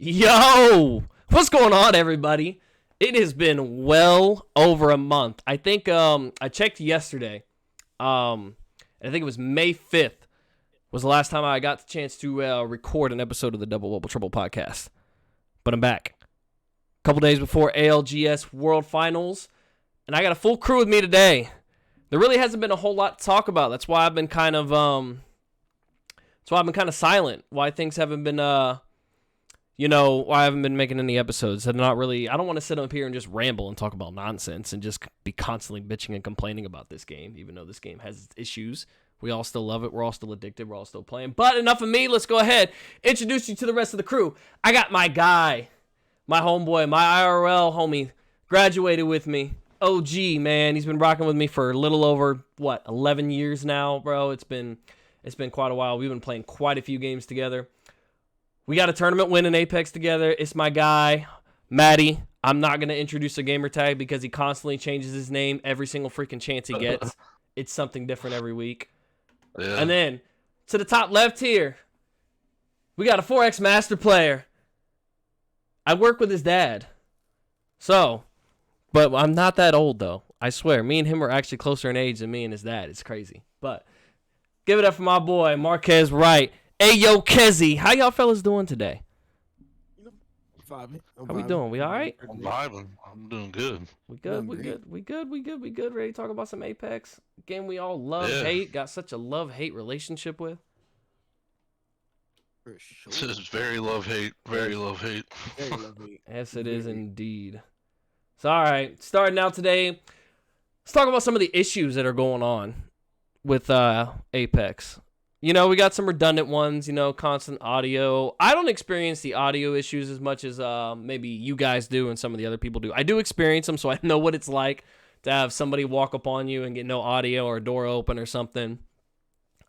Yo, what's going on, everybody? It has been well over a month. I think I checked yesterday. And I think it was May 5th was the last time I got the chance to record an episode of the Double Wobble Trouble podcast. But I'm back. A couple days before ALGS World Finals, and I got a full crew with me today. There really hasn't been a whole lot to talk about. That's why I've been kind of silent. Why things haven't been why I haven't been making any episodes. I don't want to sit up here and just ramble and talk about nonsense and just be constantly bitching and complaining about this game, even though this game has its issues. We all still love it. We're all still addicted. We're all still playing. But enough of me. Let's go ahead. Introduce you to the rest of the crew. I got my guy, my homeboy, my IRL homie, graduated with me. OG, man. He's been rocking with me for a little over, 11 years now, bro. It's been quite a while. We've been playing quite a few games together. We got a tournament win in Apex together. It's my guy, Matty. I'm not going to introduce a gamer tag because he constantly changes his name every single freaking chance he gets. It's something different every week. Yeah. And then, to the top left here, we got a 4X master player. I work with his dad. But I'm not that old, though. I swear, me and him are actually closer in age than me and his dad. It's crazy. But give it up for my boy, Marquez Wright. Ayo, Kezzy. How y'all fellas doing today? How we doing? We all right? I'm vibing. I'm doing good. We good. Ready to talk about some Apex? Game we all love, hate. Got such a love-hate relationship with. For sure. This is very love-hate. Very love-hate. Very love-hate. Yes, it is indeed. So, all right. Starting out today, let's talk about some of the issues that are going on with Apex. We got some redundant ones, constant audio. I don't experience the audio issues as much as maybe you guys do and some of the other people do. I do experience them, so I know what it's like to have somebody walk up on you and get no audio or a door open or something.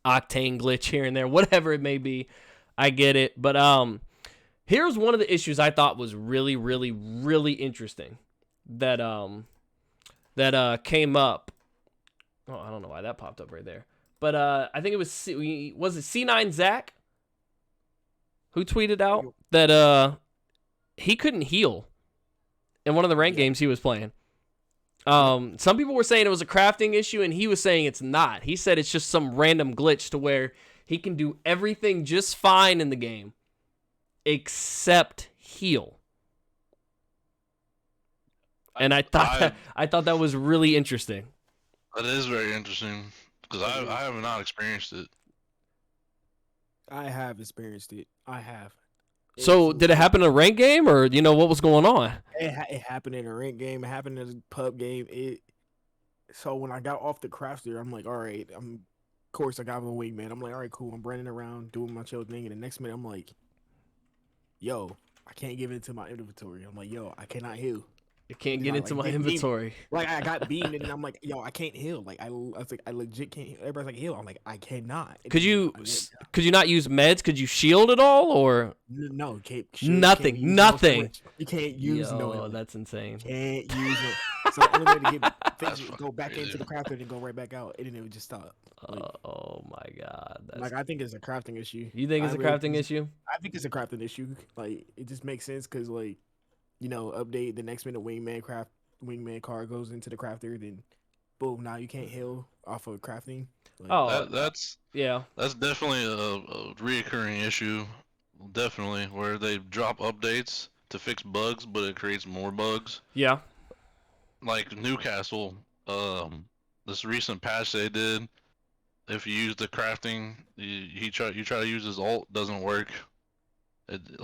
Octane glitch here and there, whatever it may be. I get it. But here's one of the issues I thought was really, really, really interesting that came up. Oh, I don't know why that popped up right there. But I think it was C9 Zach who tweeted out that he couldn't heal in one of the ranked games he was playing. Some people were saying it was a crafting issue, and he was saying it's not. He said it's just some random glitch to where he can do everything just fine in the game except heal. And I thought that was really interesting. That is very interesting. Because I have not experienced it. I have experienced it. I have. So did it happen in a ranked game, or what was going on? It happened in a ranked game. It happened in a pub game. So when I got off the crafter, I'm like, all right. Of course, I got my wingman. I'm like, all right, cool. I'm running around doing my chill thing, and the next minute, I'm like, yo, I can't get into my inventory. I'm like, yo, I cannot heal. I can't get into my inventory. Like, I got beamed, and I'm like, yo, I can't heal. Like, I was like, I legit can't heal. Everybody's like, heal. I'm like, I cannot. Could you not use meds? Could you shield at all, or no? Nothing. You can't use no. That's insane. Can't use it. So the only way to get go back into the crafter and go right back out, and then it would just stop. Like, oh my god. I think it's a crafting issue. You think it's a crafting issue? I think it's a crafting issue. Like, it just makes sense because update the next minute wingman card goes into the crafter, then boom, now you can't heal off of crafting. That's definitely a reoccurring issue. Definitely, where they drop updates to fix bugs, but it creates more bugs. Yeah. Like Newcastle, this recent patch they did, if you use the crafting, you try to use his ult, doesn't work.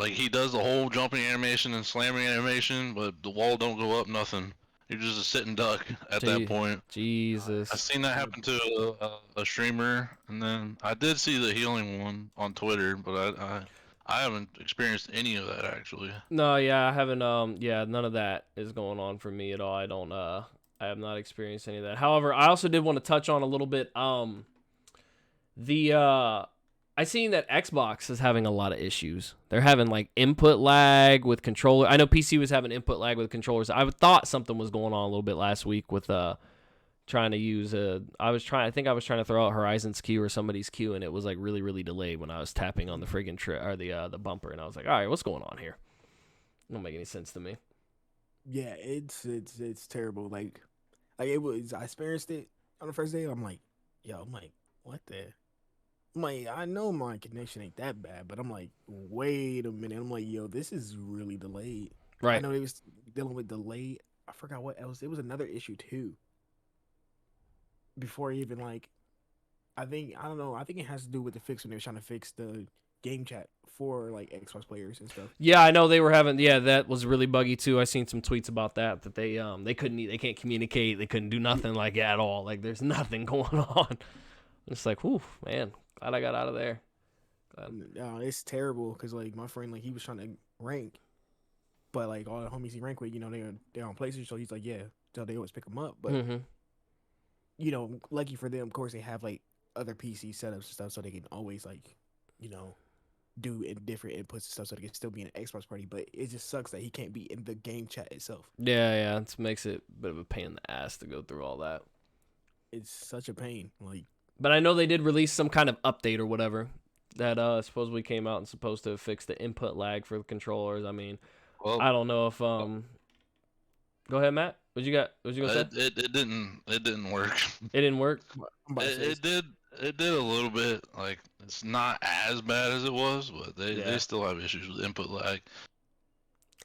He does the whole jumping animation and slamming animation, but the wall don't go up, nothing. You're just a sitting duck at that point. Jesus. I've seen that happen to a streamer, and then I did see the healing one on Twitter, but I haven't experienced any of that actually. No, yeah, I haven't. None of that is going on for me at all. I have not experienced any of that. However, I also did want to touch on a little bit. I seen that Xbox is having a lot of issues. They're having input lag with controller. I know PC was having input lag with controllers. I thought something was going on a little bit last week with trying to use I think I was trying to throw out Horizon's Q or somebody's Q, and it was really, really delayed when I was tapping on the friggin' the bumper, and I was like, all right, what's going on here? Don't make any sense to me. Yeah, it's terrible. Like it was. I experienced it on the first day. I'm like, what the? I'm like, I know my connection ain't that bad, but I'm like, wait a minute. I'm like, yo, this is really delayed. I Right. know they was dealing with delay. I forgot what else. It was another issue too. Before even like, I don't know. I think it has to do with the fix when they were trying to fix the game chat for like Xbox players and stuff. Yeah, I know they were having. Yeah, that was really buggy too. I seen some tweets about that they can't communicate. They couldn't do nothing like at all. Like there's nothing going on. It's like, whew, man, glad I got out of there. No, it's terrible because like my friend, like he was trying to rank, but like all the homies he rank with, they're on PlayStation, so he's like, yeah, so they always pick them up. But lucky for them, of course, they have like other PC setups and stuff, so they can always like, do different inputs and stuff, so they can still be in an Xbox party. But it just sucks that he can't be in the game chat itself. Yeah, it makes it a bit of a pain in the ass to go through all that. It's such a pain, like. But I know they did release some kind of update or whatever that supposedly came out and supposed to fix the input lag for the controllers. I mean, Well, I don't know if Go ahead, Matt. What you gonna say? it didn't work. It didn't work. It did a little bit. Like it's not as bad as it was, but they still have issues with input lag.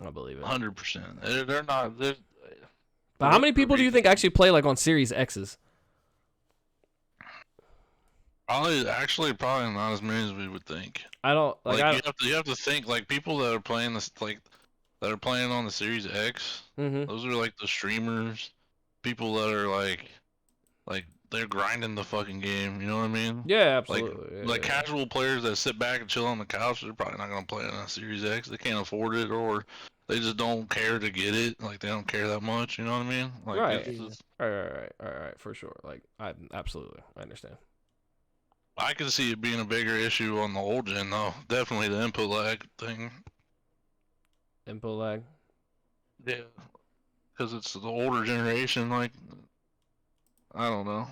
I believe it. 100%. They're not. But how many people do you think actually play like on Series X's? Probably not as many as we would think. I don't like. You have to think like people that are playing this that are playing on the Series X. Those are like the streamers, people that are like they're grinding the fucking game. You know what I mean? Yeah, absolutely. Like casual players that sit back and chill on the couch, they're probably not gonna play on a Series X. They can't afford it, or they just don't care to get it. Like they don't care that much. You know what I mean? Like, right, for sure. Like I understand. I can see it being a bigger issue on the old gen though. Definitely the input lag thing. Input lag. Yeah, because it's the older generation. Like, I don't know.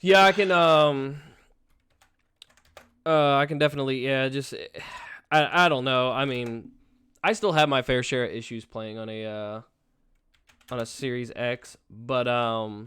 Yeah, I can definitely. Yeah, just I don't know. I mean, I still have my fair share of issues playing on a Series X, but I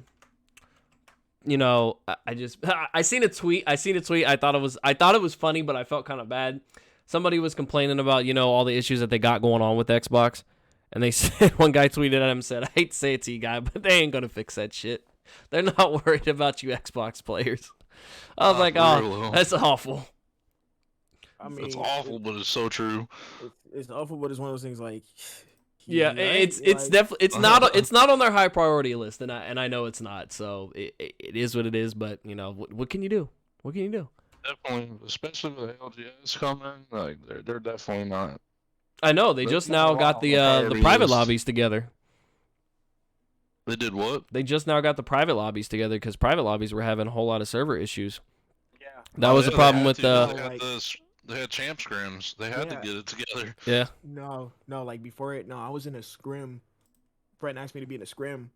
seen a tweet. I thought it was funny, but I felt kind of bad. Somebody was complaining about, all the issues that they got going on with Xbox. And they said, one guy tweeted at him and said, I hate to say it to you, guy, but they ain't going to fix that shit. They're not worried about you Xbox players. I was like, oh, that's awful. I mean, it's awful, but it's so true. It's awful, but it's one of those things like. Yeah, it's definitely it's not on their high priority list, and I know it's not. So it is what it is. But what can you do? What can you do? Definitely, especially with ALGS coming, like they're definitely not. I know they just now got the private lobbies together. They did what? They just now got the private lobbies together because private lobbies were having a whole lot of server issues. Yeah, that was the problem with They had champ scrims. They had to get it together. Yeah. No, like before it. No, I was in a scrim. Brett asked me to be in a scrim.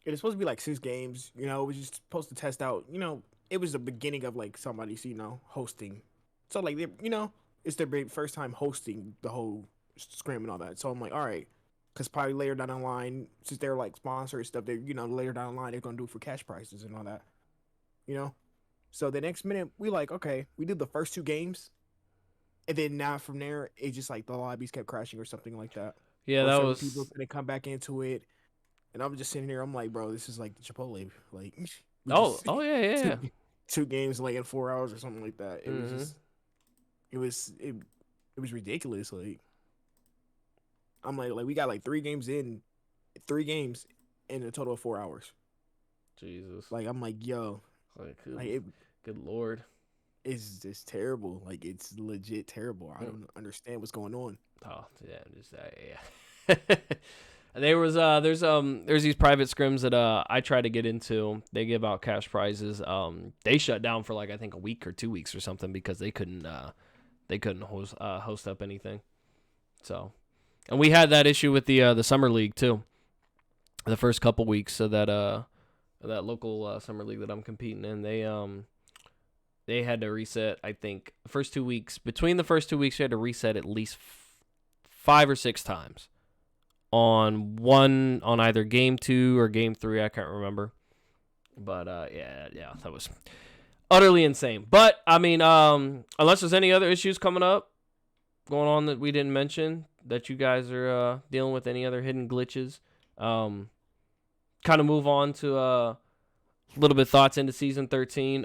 It was supposed to be like 6 games. It was just supposed to test out. It was the beginning of like somebody's hosting. So like it's their first time hosting the whole scrim and all that. So I'm like, all right, because probably later down the line, since they're like sponsors stuff, they later down the line they're gonna do it for cash prizes and all that. So the next minute we like, okay, we did the first 2 games. And then now from there, it just like the lobbies kept crashing or something like that. Yeah, that was. People couldn't come back into it, and I'm just sitting here. I'm like, bro, this is like the Chipotle. Like, yeah. 2 games like in 4 hours or something like that. It was just, it was ridiculous. Like, I'm like we got like 3 games in a total of 4 hours. Jesus. Like, I'm like, yo, good Lord. It's just terrible. Like, it's legit terrible. I don't understand what's going on. Oh yeah, just yeah. There's these private scrims that I try to get into. They give out cash prizes. They shut down for like I think a week or 2 weeks or something because they couldn't host up anything. So, and we had that issue with the summer league too. The first couple weeks, so that local summer league that I'm competing in, they had to reset, I think, between the first 2 weeks, we had to reset at least 5 or 6 times on either game 2 or game 3. I can't remember. But yeah, that was utterly insane. But I mean, unless there's any other issues going on that we didn't mention that you guys are dealing with, any other hidden glitches, kind of move on to a little bit thoughts into season 13.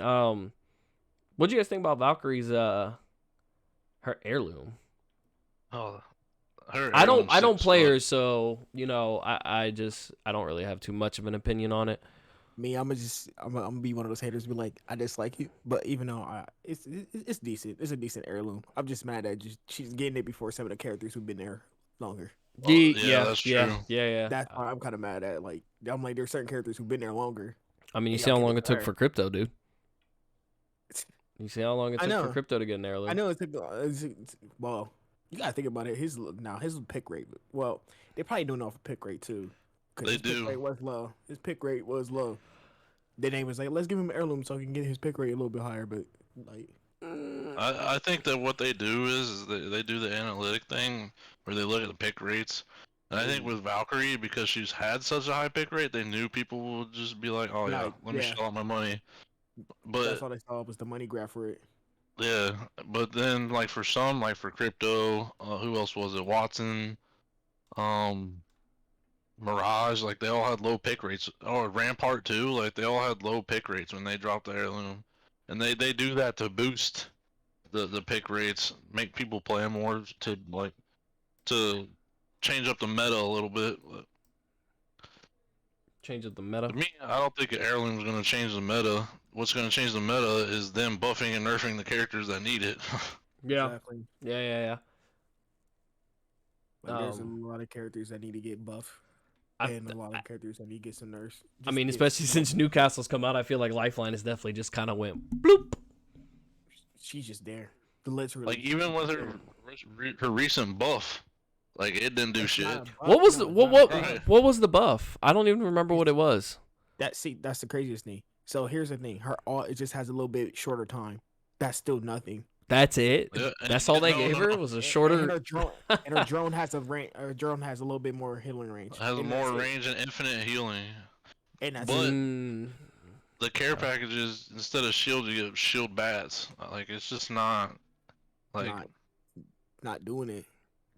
What do you guys think about Valkyrie's her heirloom? Oh, her I don't heirloom play sucks. her, so I don't really have too much of an opinion on it. Me, I'm gonna be one of those haters. Be like, I dislike you, but even though it's decent. It's a decent heirloom. I'm just mad that she's getting it before some of the characters who've been there longer. Well, yeah, that's true. Yeah. That's why I'm kind of mad at. Like, I'm like, there's certain characters who've been there longer. I mean, you and see y'all how get long it it took better. for Crypto, dude. You see how long it I took for know. Crypto to get an heirloom? I know well, you gotta think about it. His pick rate. Well, they're probably doing it off of pick rate too. They his do. Pick rate was low. His pick rate was low. Then they was like, let's give him an heirloom so he can get his pick rate a little bit higher. But like, I think that what they do is they do the analytic thing where they look at the pick rates. And I think with Valkyrie, because she's had such a high pick rate, they knew people would just be like, oh yeah, let me shell out my money. But that's all they saw was the money graph for it. yeah, but then like for some, like for Crypto, who else was it? Watson, Mirage, like they all had low pick rates. Or Rampart too, like they all had low pick rates when they dropped the heirloom, and they do that to boost the pick rates, make people play more to change up the meta a little bit. But Change up the meta. to me, I don't think an heirloom is going to change the meta. What's going to change the meta is them buffing and nerfing the characters that need it. Yeah. Exactly. Yeah. Like, there's a lot of characters that need to get buff. And a lot of characters that need to get some nerfs. I mean, especially since Newcastle's come out, I feel like Lifeline has definitely just kind of went bloop. She's just there. The literally. Like even with her recent buff, like it didn't do shit. What was what was the buff? I don't even remember what it was. That's the craziest thing. So here's the thing: her all it just has a little bit shorter time. That's still nothing. That's it. Yeah, That's all they gave her. It was a shorter. And her drone has a range. Her drone has a little bit more healing range. It has more range and infinite healing. And that's But it. the care packages, instead of shield, you get shield bats. Like it's just not like not doing it.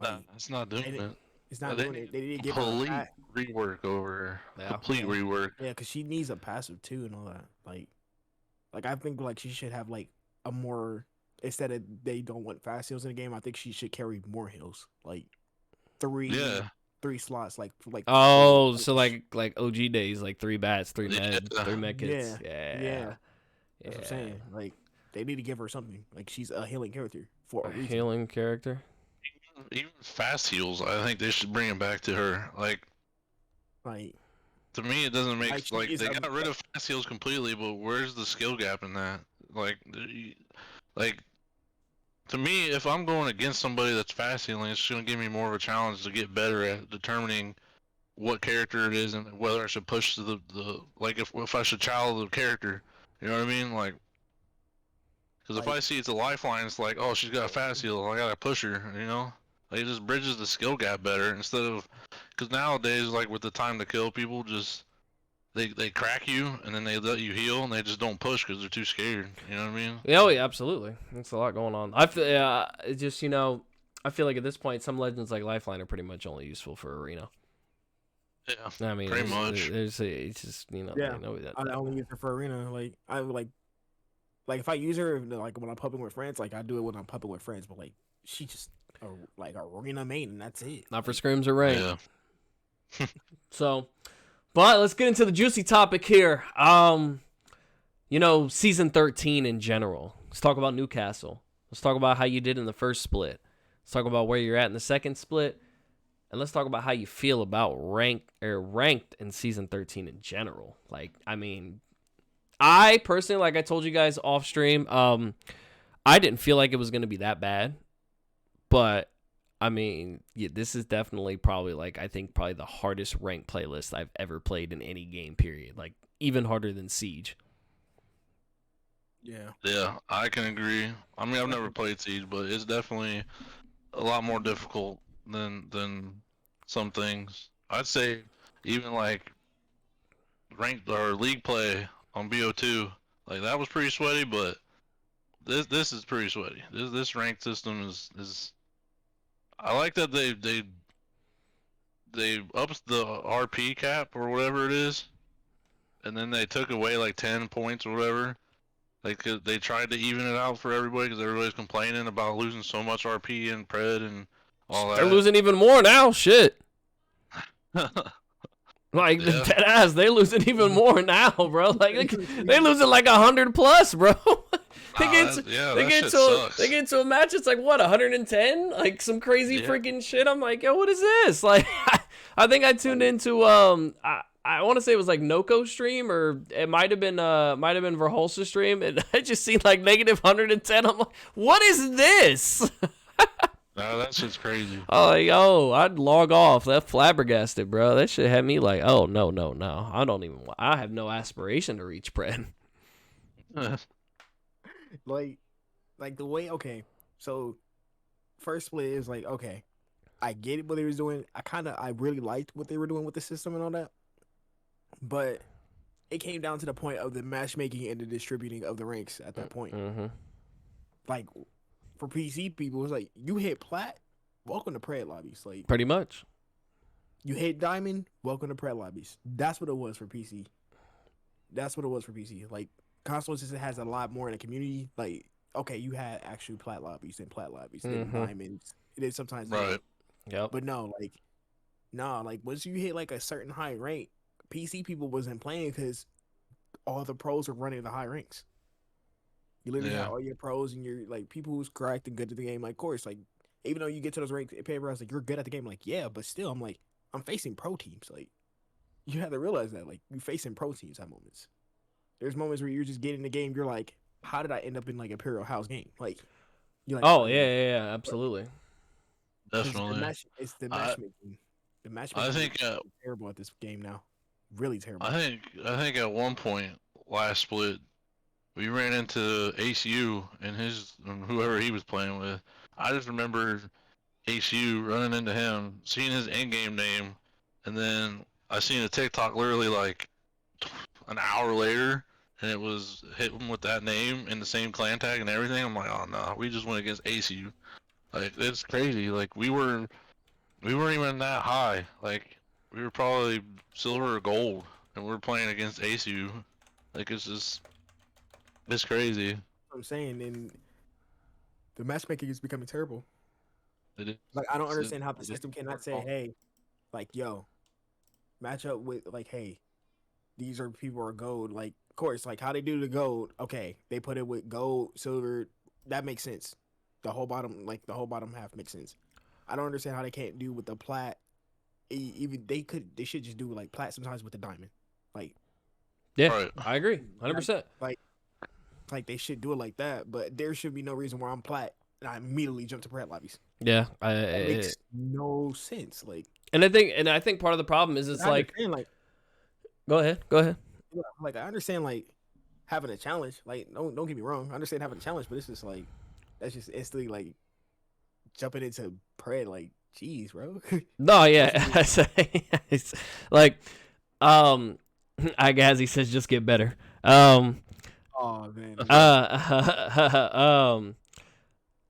nah, it's not doing it. It's not doing it. They didn't give complete her rework over her. Complete rework. Yeah, because she needs a passive too and all that. Like I think like she should have like a more, instead of they don't want fast heals in the game, I think she should carry more heals. Like three slots, like oh, so like OG days, like 3 bats, 3 med kits. Yeah. That's what I'm saying. Like they need to give her something. Like she's a healing character for a reason. Healing character. Even fast heals, I think they should bring it back to her. Like to me, it doesn't make like they got rid of fast heals completely, but where's the skill gap in that? Like to me, if I'm going against somebody that's fast healing, it's gonna give me more of a challenge to get better at determining what character it is and whether I should push the like if I should child the character. You know what I mean? Like, because if I see it's a lifeline, it's like, oh, she's got a fast heal, I gotta push her. You know? Like, it just bridges the skill gap better instead of, because nowadays, like with the time to kill, people just they crack you and then they let you heal and they just don't push because they're too scared. You know what I mean? Oh yeah, absolutely. That's a lot going on. I feel it's just I feel like at this point some legends like Lifeline are pretty much only useful for arena. Yeah, I mean, pretty much. It's just Yeah, they know that. I only use her for arena. Like I like if I use her like when I'm pubbing with friends, like I do it when I'm pubbing with friends. But like she just like arena main and that's it. Not for scrims or rank. Yeah. So, but let's get into the juicy topic here. Season 13 in general. Let's talk about Newcastle. Let's talk about how you did in the first split. Let's talk about where you're at in the second split. And let's talk about how you feel about ranked in season 13 in general. Like, I mean, I personally, like I told you guys off stream, I didn't feel like it was going to be that bad. But, I mean, yeah, this is definitely probably the hardest ranked playlist I've ever played in any game, period. Like, even harder than Siege. Yeah, I can agree. I mean, I've never played Siege, but it's definitely a lot more difficult than some things. I'd say even like ranked or league play on BO2, like that was pretty sweaty, but this is pretty sweaty. This ranked system is I like that they upped the RP cap or whatever it is, and then they took away like 10 points or whatever. Like they tried to even it out for everybody because everybody's complaining about losing so much RP and pred and all that. They're losing even more now. Shit. Like Yeah. dead ass, they losing even more now, bro. Like they losing like 100 plus, bro. They get into a match. It's like what 110, like some crazy freaking shit. I'm like, yo, what is this? Like, I think I tuned into I want to say it was like Noko stream or it might have been Verholz's stream, and I just seen like negative 110. I'm like, what is this? No, that shit's crazy. Oh, like, yo, I'd log off. That flabbergasted, bro. That shit had me like, oh no. I have no aspiration to reach pred. like the way, okay, so first split is like, okay, I get what they was doing. I really liked what they were doing with the system and all that, but it came down to the point of the matchmaking and the distributing of the ranks at that point. Mm-hmm. Like for PC people, it's like you hit plat, welcome to pred lobbies. Like Pretty much. you hit diamond, welcome to pred lobbies. That's what it was for PC. Like console system has a lot more in the community. Like, okay, you had actual plat lobbies and then diamonds. It is sometimes Right. Yep. but no, like once you hit like a certain high rank, PC people wasn't playing because all the pros were running the high ranks. You literally had all your pros and your like people who's correct and good at the game. Like, of course, like even though you get to those ranks, paper, I was like, you're good at the game. Like, yeah, but still, I'm like, I'm facing pro teams. Like, you have to realize that, like, you're facing pro teams at moments. There's moments where you're just getting the game. You're like, how did I end up in like Imperial House game? Like, you're like, Oh yeah, absolutely. Definitely. It's the matchmaking. The matchmaking. I think is terrible at this game now. Really terrible. I think at one point last split we ran into ACU and whoever he was playing with. I just remember ACU running into him, seeing his in-game name, and then I seen a TikTok literally like an hour later, and it was hit him with that name and the same clan tag and everything. I'm like, oh no, we just went against ACU. Like it's crazy. Like we weren't even that high. Like we were probably silver or gold, and we're playing against ACU. Like it's crazy. I'm saying, and the matchmaking is becoming terrible. It is. Like, I don't understand how the system cannot say, hey, like, yo, match up with, like, hey, these are people are gold. Like, of course, like how they do the gold. Okay, they put it with gold, silver. That makes sense. The whole bottom half makes sense. I don't understand how they can't do with the plat. Even they should just do like plat sometimes with the diamond. Like, yeah, right. I agree, 100%. Like they should do it like that. But there should be no reason where I'm plat and I immediately jump to plat lobbies. Yeah, It makes no sense. Like, and I think part of the problem is it's like, go ahead. Like, I understand like having a challenge. Like, don't get me wrong. I understand having a challenge, but it's just like that's just instantly like jumping into pred. Like, jeez, bro. No, yeah, it's like, I guess he says just get better. Oh man.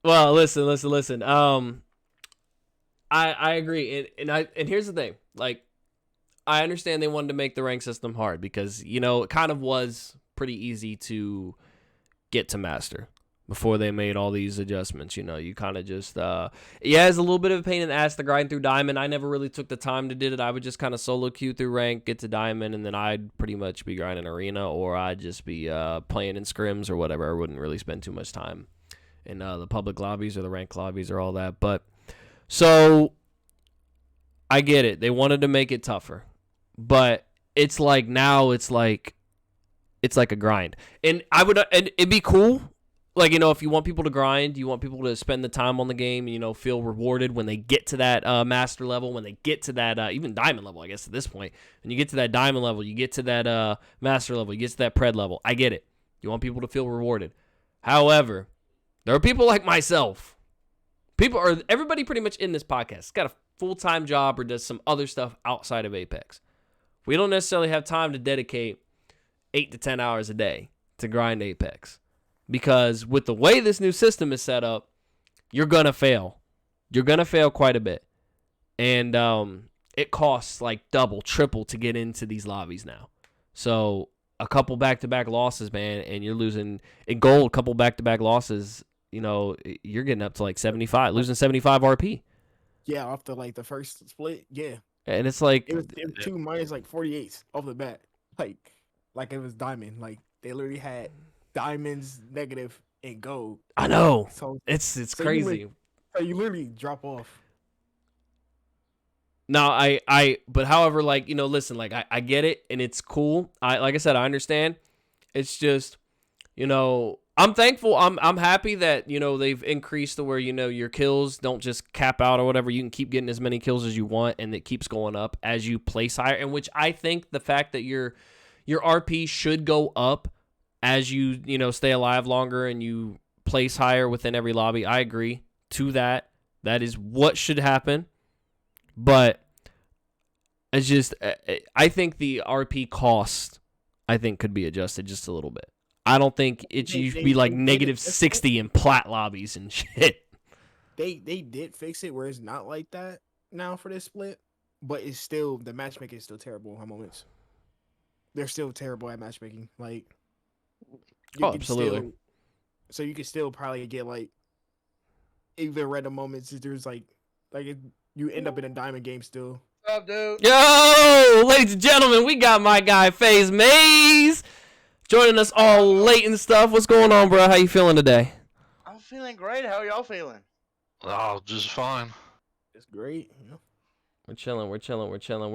Well, listen. I agree, and here's the thing. Like, I understand they wanted to make the rank system hard because it kind of was pretty easy to get to master before they made all these adjustments. You kind of just it's a little bit of a pain in the ass to grind through diamond. I never really took the time to do it. I would just kind of solo queue through rank, get to diamond, and then I'd pretty much be grinding arena, or I'd just be playing in scrims or whatever. I wouldn't really spend too much time in the public lobbies or the rank lobbies or all that. But so I get it. They wanted to make it tougher, but it's like now it's like a grind, and and it'd be cool. Like, if you want people to grind, you want people to spend the time on the game, feel rewarded when they get to that master level, when they get to that even diamond level, I guess, at this point. When you get to that diamond level, you get to that master level, you get to that pred level. I get it. You want people to feel rewarded. However, there are people like myself, Everybody pretty much in this podcast has got a full-time job or does some other stuff outside of Apex. We don't necessarily have time to dedicate 8 to 10 hours a day to grind Apex. Because with the way this new system is set up, you're going to fail. You're going to fail quite a bit. And it costs like double, triple to get into these lobbies now. So a couple back-to-back losses, man, and you're losing in gold, a couple back-to-back losses, you know, you're getting up to like 75, losing 75 RP. Yeah, off the first split, yeah. And it's like it was 2 minus like 48s off the bat. Like it was diamond. Like they literally had diamonds, negative, and gold. I know. So it's crazy. You literally drop off. No, but however, like, you know, listen, like I get it and it's cool. Like I said, I understand. It's just, you know, I'm thankful. I'm happy that, you know, they've increased to where, you know, your kills don't just cap out or whatever. You can keep getting as many kills as you want, and it keeps going up as you place higher. And which I think the fact that your RP should go up as you know, stay alive longer and you place higher within every lobby. I agree to that. That is what should happen. But it's just, I think the RP cost, I think, could be adjusted just a little bit. I don't think it should be like negative 60 in plat lobbies and shit. They did fix it where it's not like that now for this split, but it's still, the matchmaking is still terrible at moments. They're still terrible at matchmaking. Like, absolutely. So you could still probably get like even random moments. There's like you end up in a diamond game still. What's up, dude? Yo, ladies and gentlemen, we got my guy FaZe Maze joining us all late and stuff. What's going on, bro? How you feeling today? I'm feeling great. How y'all feeling? Oh, just fine. It's great. You know? We're chilling. We're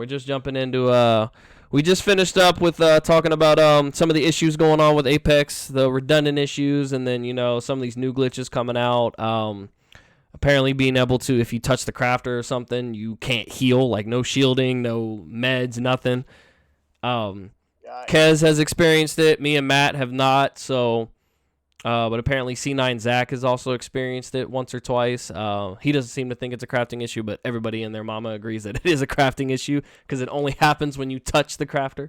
just jumping into we just finished up with talking about some of the issues going on with Apex, the redundant issues, and then, you know, some of these new glitches coming out. Apparently being able to, if you touch the crafter or something, you can't heal, like no shielding, no meds, nothing. Kez has experienced it. Me and Matt have not, so but apparently C9 Zach has also experienced it once or twice. He doesn't seem to think it's a crafting issue, but everybody and their mama agrees that it is a crafting issue because it only happens when you touch the crafter.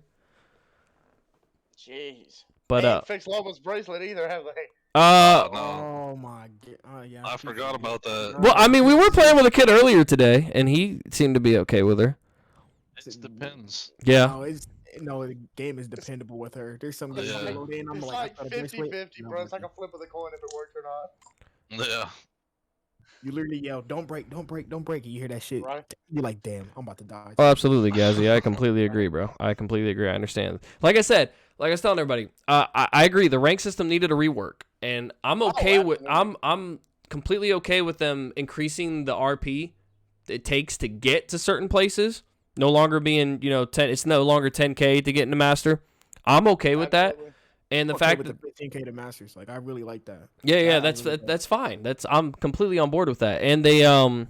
Jeez. But they ain't fixed Loba's bracelet either, have they? No. Oh my god. Yeah. I forgot about that. Well, I mean, we were playing with a kid earlier today, and he seemed to be okay with her. It depends. Yeah. No, the game is dependable with her. There's some games I load in, I'm It's like, like 50-50, bro. It's like a flip of the coin if it works or not. Yeah. You literally yell, "Don't break, don't break, don't break," and you hear that shit. Right. You're like, "Damn, I'm about to die." Oh, absolutely, Gazzy. I completely agree, bro. I completely agree. I understand. Like I said, like I was telling everybody, I agree. The rank system needed a rework, and I'm okay with. I'm completely okay with them increasing the RP it takes to get to certain places. No longer being, you know, 10. It's no longer 10K to get into master. I'm okay with that, and the fact that the 15K to masters, like I really like that. Yeah, that's fine. I'm completely on board with that. And they and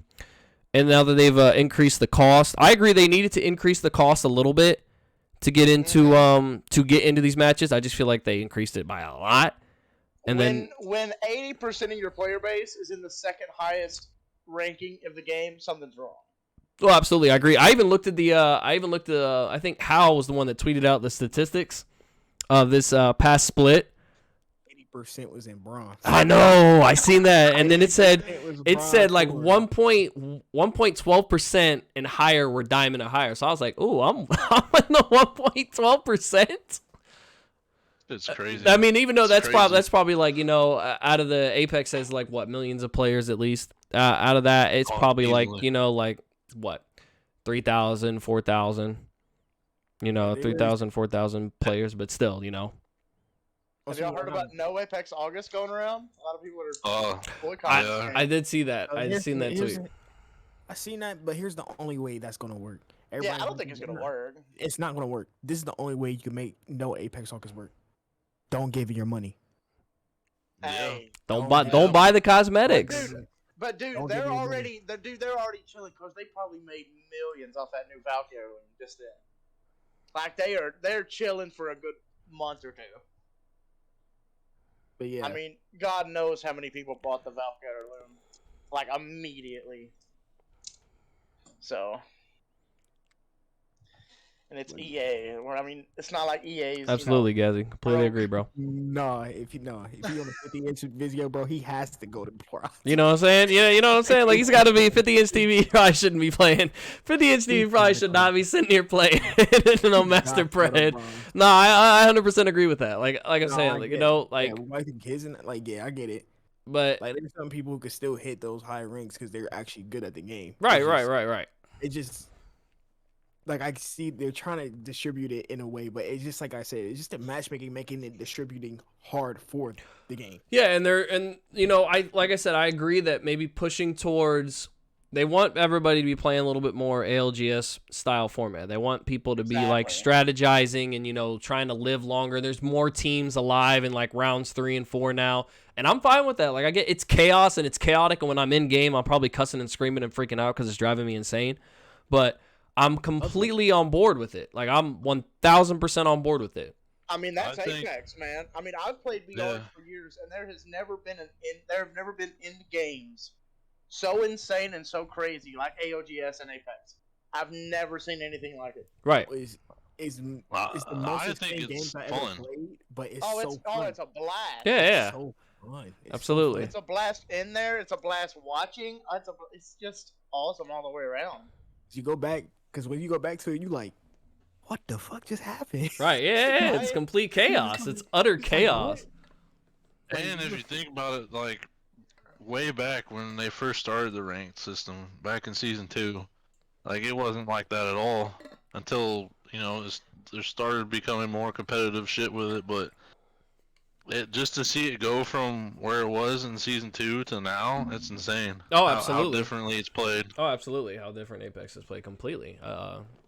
now that they've increased the cost, I agree they needed to increase the cost a little bit to get into these matches. I just feel like they increased it by a lot. And when 80% of your player base is in the second highest ranking of the game, something's wrong. Well, absolutely, I agree. I even looked at I think Hal was the one that tweeted out the statistics of this past split. 80% was in bronze. I know, I seen that, and then it said like 1.12% and higher were diamond and higher. So I was like, "Ooh, I'm in the 1.12%." It's crazy. I mean, even though that's probably like, you know, out of the Apex has like what, millions of players at least. Out of that, it's probably easily. like, you know, like what, 3,000, 4,000. You know, 3,000, 4,000 players, but still, you know. Have y'all heard about No Apex August going around? A lot of people are boycotting. I did see that. I seen that tweet. I seen that, but here's the only way that's gonna work. I don't think it's gonna work. It's not gonna work. This is the only way you can make No Apex August work. Don't give it your money. Hey, don't buy the cosmetics. But dude, they're already chilling because they probably made millions off that new Valkyrie just then. Like they're chilling for a good month or two. But yeah, I mean, God knows how many people bought the Valkyrie loom. like immediately. So, and it's EA. Where I mean, it's not like EA's. Absolutely, Gazzy. Completely agree, bro. No, if he on a 50-inch video, bro, he has to go to pro. You know what I'm saying? Yeah, you know what I'm saying? Like, he's got to be 50-inch TV. Probably shouldn't be playing. 50-inch TV probably should not be sitting here playing no Master Pred. No, I 100% agree with that. Like I'm saying, like, you know, like, like the kids and like, yeah, I get it. but Like, there's some people who could still hit those high ranks because they're actually good at the game. right. It just, like, I see they're trying to distribute it in a way, but it's just like I said, it's just the matchmaking making it distributing hard for the game. Yeah, and you know, like I said, I agree that maybe pushing towards, they want everybody to be playing a little bit more ALGS style format. They want people to be like strategizing and, you know, trying to live longer. There's more teams alive in like rounds 3 and 4 now, and I'm fine with that. Like, I get it's chaos and it's chaotic, and when I'm in game, I'm probably cussing and screaming and freaking out because it's driving me insane. But I'm completely on board with it. Like, I'm 1,000% on board with it. I mean, that's Apex, man. I mean, I've played VR for years, and there have never been end games so insane and so crazy like AOGS and Apex. I've never seen anything like it. Right. It's the most insane games I ever played, but it's so fun. It's a blast. Yeah. It's so fun. Absolutely. It's a blast in there. It's a blast watching. It's just awesome all the way around. You go back, because when you go back to it, you like, what the fuck just happened? Right, yeah, it's complete chaos. It's utter chaos. And if you think about it, like, way back when they first started the ranked system, back in Season 2, like, it wasn't like that at all until, you know, there started becoming more competitive shit with it, but just to see it go from where it was in Season 2 to now, it's insane. Oh, absolutely. How differently it's played. Oh, absolutely. How different Apex is played completely.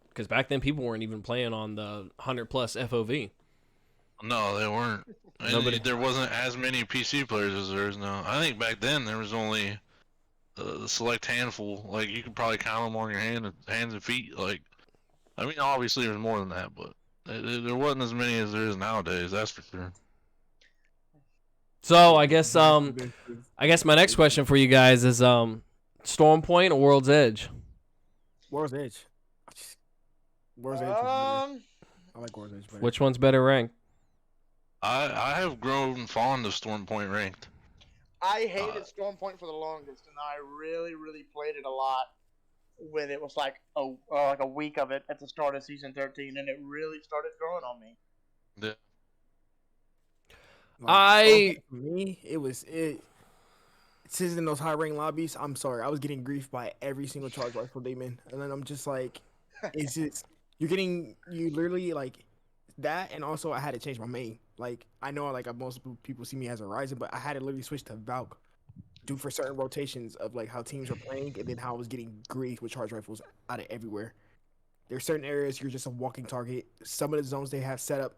Because back then, people weren't even playing on the 100-plus FOV. No, they weren't. There wasn't as many PC players as there is now. I think back then there was only a select handful. Like, you could probably count them on your hands and feet. Like, I mean, obviously there's more than that, but there wasn't as many as there is nowadays. That's for sure. So I guess my next question for you guys is Storm Point or World's Edge? World's Edge. World's Edge. I like World's Edge better. Which one's better ranked? I have grown fond of Storm Point ranked. I hated Storm Point for the longest, and I really, really played it a lot when it was like a week of it at the start of Season 13, and it really started growing on me. Yeah. For me, it's in those high rank lobbies. I'm sorry, I was getting grief by every single charge rifle demon, and then I'm just like, it's just you literally like that, and also I had to change my main. Like, I know like most people see me as a Ryzen, but I had to literally switch to Valk, due for certain rotations of like how teams are playing, and then how I was getting grief with charge rifles out of everywhere. There's certain areas you're just a walking target. Some of the zones they have set up.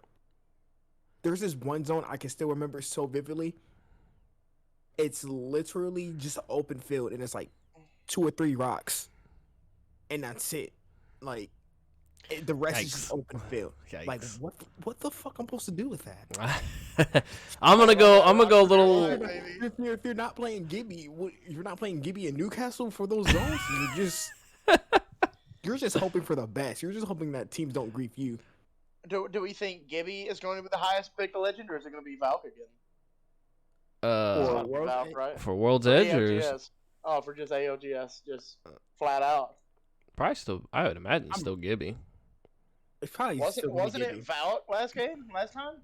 There's this one zone I can still remember so vividly. It's literally just an open field, and it's like 2 or 3 rocks, and that's it. Like, the rest is just open field. Yikes. Like, what the fuck I'm supposed to do with that? I'm gonna go a little. If you're not playing Gibby, you're not playing Gibby in Newcastle for those zones. You're just hoping for the best. You're just hoping that teams don't grief you. Do we think Gibby is going to be the highest picked legend, or is it going to be Valk again? For World's Edge, or for just AOGS, just flat out. Probably still, I would imagine still Gibby. It's probably wasn't it Valk last time?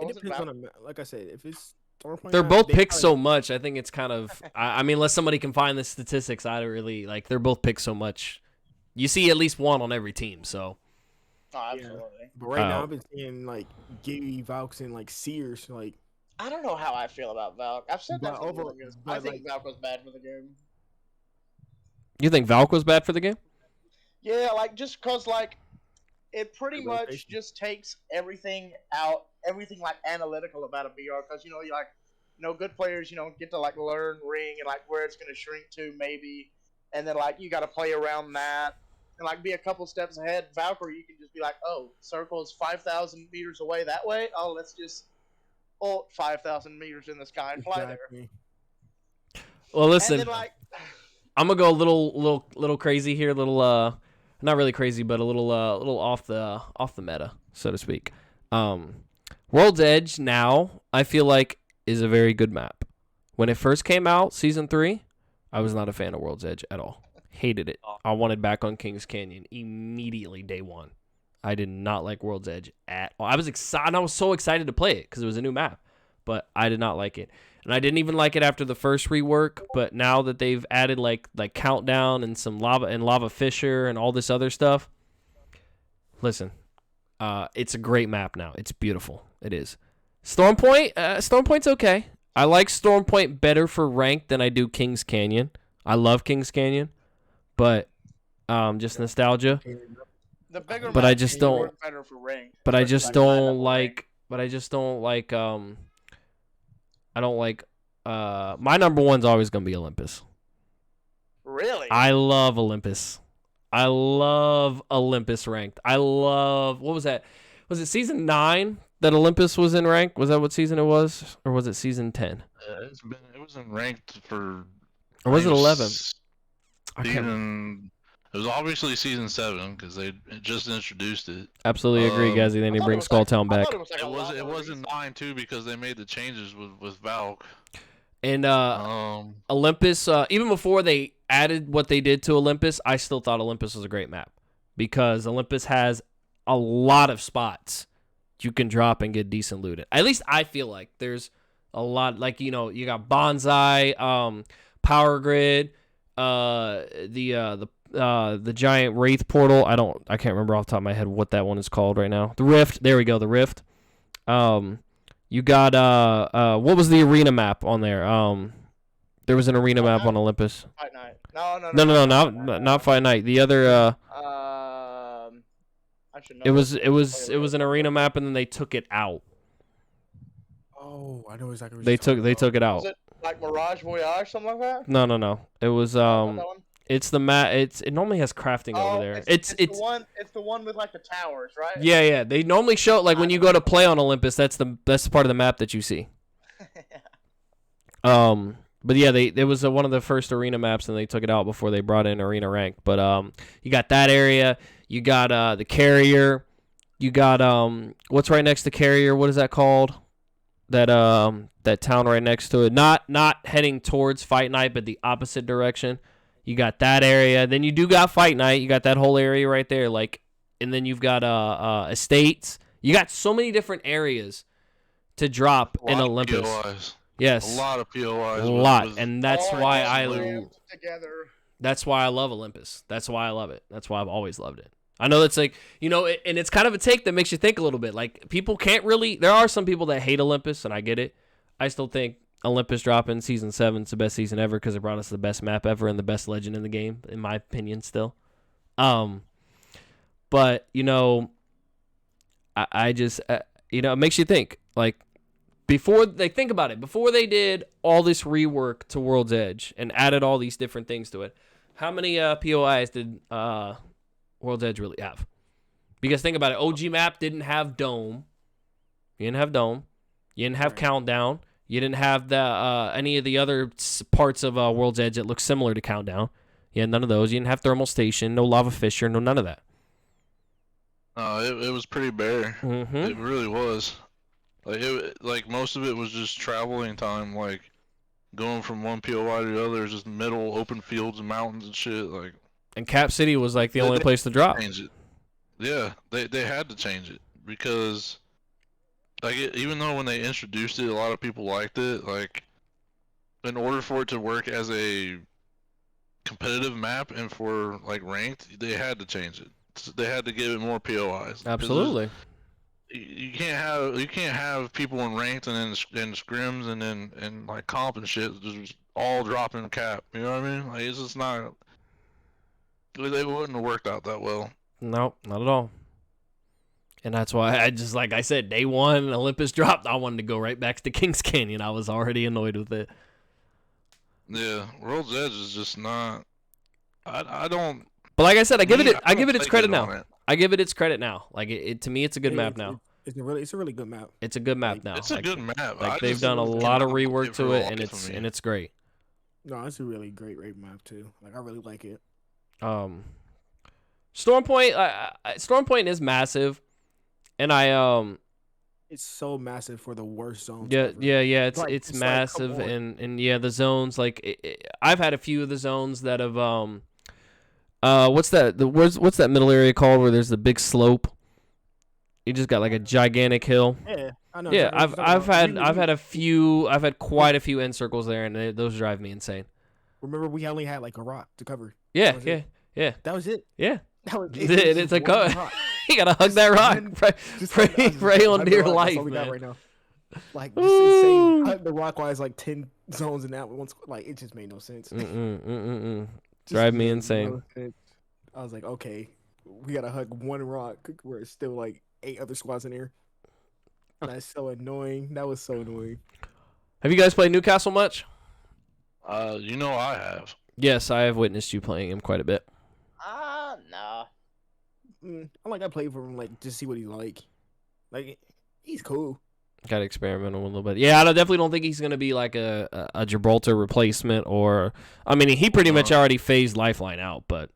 It depends on like I said, if it's they're both picked so much. I think it's kind of. I mean, unless somebody can find the statistics, I don't really like. They're both picked so much. You see at least one on every team, so. Oh, absolutely. Yeah. But right now, I've been seeing like Gibby, Valks, and like Sears. Like, I don't know how I feel about Valk. I've said that for the longest. I think Valk was bad for the game. You think Valk was bad for the game? Yeah, like just cause like it pretty much just takes everything like analytical about a VR. Cause good players get to like learn ring and like where it's gonna shrink to maybe, and then like you got to play around that. And like be a couple steps ahead. Valkyrie, you can just be like, oh, circle is 5,000 meters away that way. Oh, let's just ult 5,000 meters in the sky and fly there. Well, listen. And then, like, I'm gonna go a little crazy here, not really crazy, but a little off the meta, so to speak. World's Edge now I feel like is a very good map. When it first came out, season 3, I was not a fan of World's Edge at all. Hated it. I wanted back on Kings Canyon immediately day one. I did not like World's Edge at all. I was excited. I was so excited to play it because it was a new map, but I did not like it. And I didn't even like it after the first rework, but now that they've added like Countdown and some Lava Fisher and all this other stuff, listen, it's a great map now. It's beautiful. It is. Stormpoint's okay. I like Stormpoint better for ranked than I do Kings Canyon. I love Kings Canyon, but just nostalgia. The bigger but I just don't. work better for rank. But I just don't like. But I just don't like. I don't like. My number one's always gonna be Olympus. Really? I love Olympus. I love Olympus ranked. I love. What was that? Was it season 9 that Olympus was in rank? Was that what season it was, or was it season 10? It was in ranked for. Or was it 11? I can't. It was obviously season 7 because they just introduced it. Absolutely agree, Gazzy. Then he brings Skulltown back. It wasn't 9 too because they made the changes with Valk. And Olympus, even before they added what they did to Olympus, I still thought Olympus was a great map because Olympus has a lot of spots you can drop and get decent loot. At least I feel like there's a lot. Like you got Bonsai, Power Grid, the giant Wraith portal. I can't remember off the top of my head what that one is called right now. The Rift. There we go. The Rift. You got what was the arena map on there? There was an arena map on Olympus. Fight Night. No, not Fight Night. The other I should know. it was an arena map and then they took it out. Oh, I know exactly what They took it out. Was it like Mirage Voyage, something like that? No. It was it's the map. It normally has crafting over there. It's the one with like the towers, right? Yeah. They normally show like when you go to play on Olympus. That's the part of the map that you see. But yeah, it was one of the first arena maps, and they took it out before they brought in arena rank. But you got that area. You got the carrier. You got what's right next to carrier? What is that called? That town right next to it. Not heading towards Fight Night, but the opposite direction. You got that area. Then you do got Fight Night. You got that whole area right there. And then you've got estates. You got so many different areas to drop in Olympus. POIs. Yes. A lot of POIs. A lot. And that's why together. That's why I love Olympus. That's why I love it. That's why I've always loved it. I know that's and it's kind of a take that makes you think a little bit. Like, people can't really, there are some people that hate Olympus, and I get it. I still think Olympus dropping season 7 is the best season ever because it brought us the best map ever and the best legend in the game, in my opinion, still. But, I just, it makes you think. Like, think about it. Before they did all this rework to World's Edge and added all these different things to it, how many POIs did World's Edge really have? Because think about it. OG map didn't have Dome. You didn't have Dome. You didn't have Countdown. You didn't have any of the other parts of World's Edge that look similar to Countdown. You had none of those. You didn't have Thermal Station, no Lava Fisher, no none of that. It was pretty bare. Mm-hmm. It really was. Like most of it was just traveling time, like going from one POI to the other, just middle open fields and mountains and shit. Like, and Cap City was like the only place to drop. Change it. Yeah, they had to change it because, like, even though when they introduced it, a lot of people liked it. Like, in order for it to work as a competitive map and for like ranked, they had to change it. They had to give it more POIs. Absolutely. You can't have people in ranked and in scrims and then like comp and shit just all dropping cap. You know what I mean? Like, it's just not. They wouldn't have worked out that well. Nope, not at all. And that's why I just, like I said, day one Olympus dropped, I wanted to go right back to Kings Canyon. I was already annoyed with it. Yeah, World's Edge is just not. I don't. But like I said, I give it its credit now. I give it its credit now. Like, to me, it's a good map now. It's a really good map. It's a good map now. It's a good map. Like, they've done a lot of rework to it, and it's great. No, it's a really great raid map too. Like I really like it. Storm Point, Storm Point is massive, and It's so massive for the worst zones. yeah, ever. yeah, it's Like, it's it's like, come massive, on. and yeah, the zones I've had a few of the zones that have what's that what's that middle area called where there's the big slope? You just got like a gigantic hill. Yeah, I know. Yeah, exactly what you're talking about. I've had a few, I've had quite a few end circles there, and those drive me insane. Remember, we only had like a rock to cover. Yeah, That was yeah, it. yeah, That was it. yeah. That was It, it. it's a Just one cut. rock. You gotta hug Just that rock. one- Pray, Just pray, hug- pray on hug the dear rock. That's life, all we got man. right now. Like this Woo. insane. Hug the rock wise like 10 zones in that one. Like it just made no sense. Mm-mm. Just Drive me made insane. no sense. I was like, okay, we gotta hug one rock where it's still like 8 other squads in here. That's so annoying. That was so annoying. Have you guys played Newcastle much? You know I have. Yes, I have witnessed you playing him quite a bit. Nah. I played for him like just see what he's like. Like he's cool. Got to experiment a little bit. Yeah, I definitely don't think he's going to be like a Gibraltar replacement or... I mean, he pretty much already phased Lifeline out, but...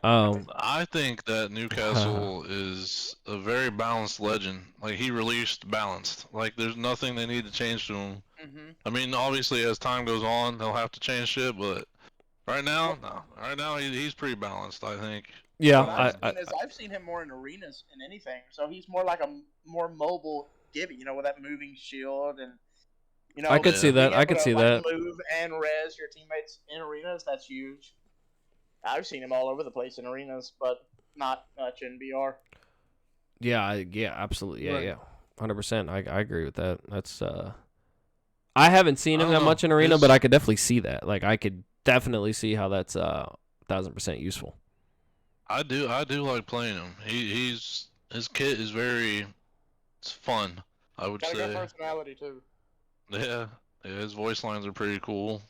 I think that Newcastle is a very balanced legend. Like, he released balanced. Like, there's nothing they need to change to him. Mm-hmm. I mean, obviously, as time goes on, they'll have to change shit, but right now, no. Right now, he's pretty balanced, I think. yeah, I've seen him more in arenas than anything, so he's more like a more mobile Gibby, with that moving shield and I could see that. being I able could to, see like, that. move and res your teammates in arenas. That's huge. I've seen him all over the place in arenas, but not much in BR. Yeah, absolutely. Yeah, Right. yeah. 100%. I agree with that. That's... I haven't seen him I that don't much in know. arena, His- but I could definitely see that. Like, I could definitely see how that's 1,000% useful. I do like playing him. His kit is it's fun, I would Got a good say. personality too. Yeah, his voice lines are pretty cool.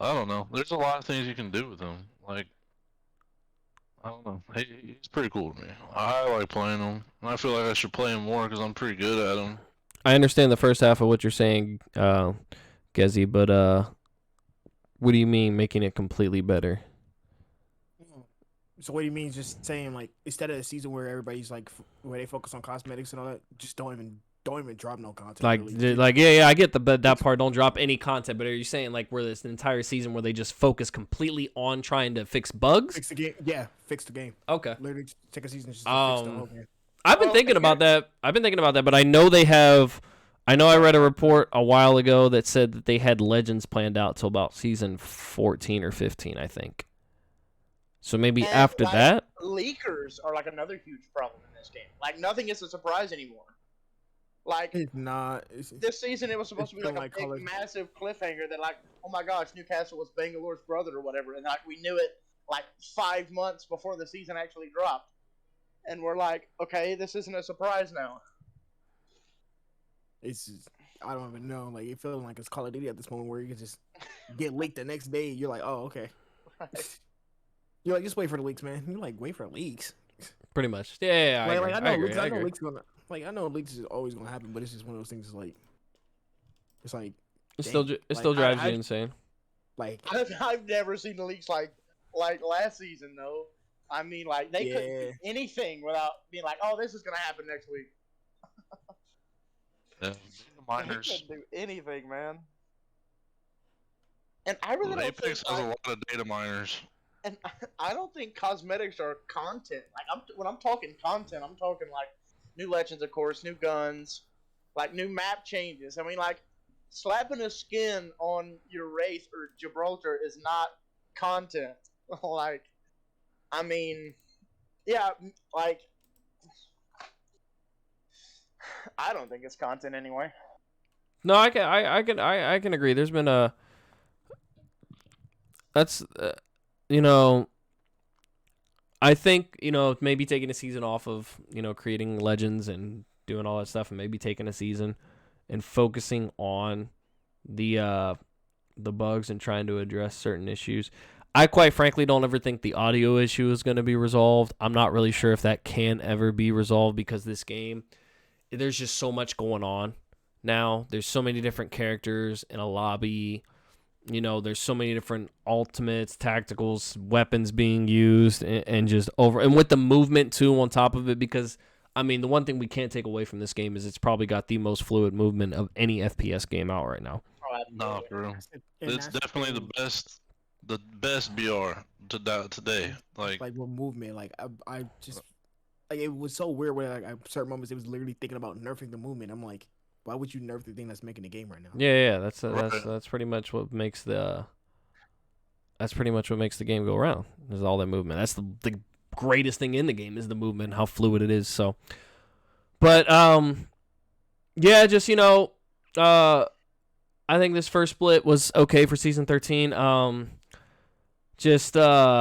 I don't know. There's a lot of things you can do with him. Like, I don't know. He's pretty cool to me. I like playing him. And I feel like I should play him more because I'm pretty good at him. I understand the first half of what you're saying, Gezi, but what do you mean making it completely better? So what do you mean? Just saying like instead of a season where everybody's like where they focus on cosmetics and all that, just don't even drop no content. Like, really. yeah, I get that part. Don't drop any content, but are you saying like where this entire season where they just focus completely on trying to fix bugs? Fix the game. Yeah, fix the game. Okay. Literally take a season just to fix the whole game. I've been thinking about that. But I know they have. I know I read a report a while ago that said that they had Legends planned out till about season 14 or 15, I think. So maybe And, after like, that. leakers are like another huge problem in this game. Like, nothing is a surprise anymore. Like, It's not. this season it was supposed to be It's like a kinda like big, massive cliffhanger that, like, oh my gosh, Newcastle was Bangalore's brother or whatever, and like we knew it like 5 months before the season actually dropped, and we're like, okay, this isn't a surprise now. It's just, I don't even know. Like it feels like it's Call of Duty at this moment where you can just get leaked the next day. You're like, oh okay. You're like, just wait for the leaks, man. You're like, wait for leaks. Pretty much. Yeah, I agree. I know I agree. leaks. I I know agree. leaks gonna I know leaks is always gonna happen, but it's just one of those things. It's like It still drives you I- insane. like I've never seen the leaks like last season though. I mean, like they couldn't Yeah. do anything without being like, oh, this is gonna happen next week. Yeah, They miners. couldn't do anything, man. And I really don't think Apex has a lot of data miners. And I don't think cosmetics are content. Like when I'm talking content, I'm talking like new legends, of course, new guns, like new map changes. I mean, like slapping a skin on your Wraith or Gibraltar is not content. Like, I mean, yeah, like I don't think it's content anyway. No, I can agree. There's been a that's I think maybe taking a season off of creating legends and doing all that stuff, and maybe taking a season and focusing on the bugs and trying to address certain issues. I quite frankly don't ever think the audio issue is going to be resolved. I'm not really sure if that can ever be resolved because this game, there's just so much going on now. There's so many different characters in a lobby. There's so many different ultimates, tacticals, weapons being used, and just over. And with the movement, too, on top of it, because, the one thing we can't take away from this game is it's probably got the most fluid movement of any FPS game out right now. Nah, bro. It's definitely the best BR today. Like with movement, like I just like it was so weird where like at certain moments it was literally thinking about nerfing the movement. I'm like, why would you nerf the thing that's making the game right now? Yeah, that's pretty much what makes the game go around. Is all that movement. That's the greatest thing in the game is the movement, how fluid it is. So, but yeah, just I think this first split was okay for season 13. There's some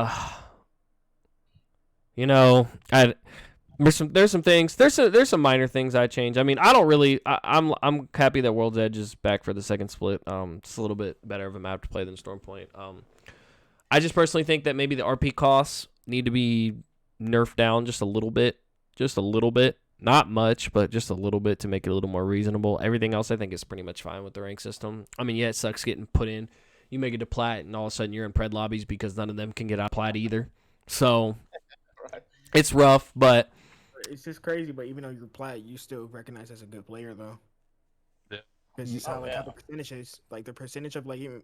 things. There's some minor things I change. I'm happy that World's Edge is back for the second split. It's a little bit better of a map to play than Stormpoint. I just personally think that maybe the RP costs need to be nerfed down just a little bit. Not much, but just a little bit to make it a little more reasonable. Everything else I think is pretty much fine with the rank system. Yeah, it sucks getting put in. You make it to plat, and all of a sudden you're in pred lobbies because none of them can get out of plat either. So Right. It's rough, but it's just crazy. But even though you're plat, you still recognize as a good player, though. Yeah. Because you saw how the percentages, like the percentage of from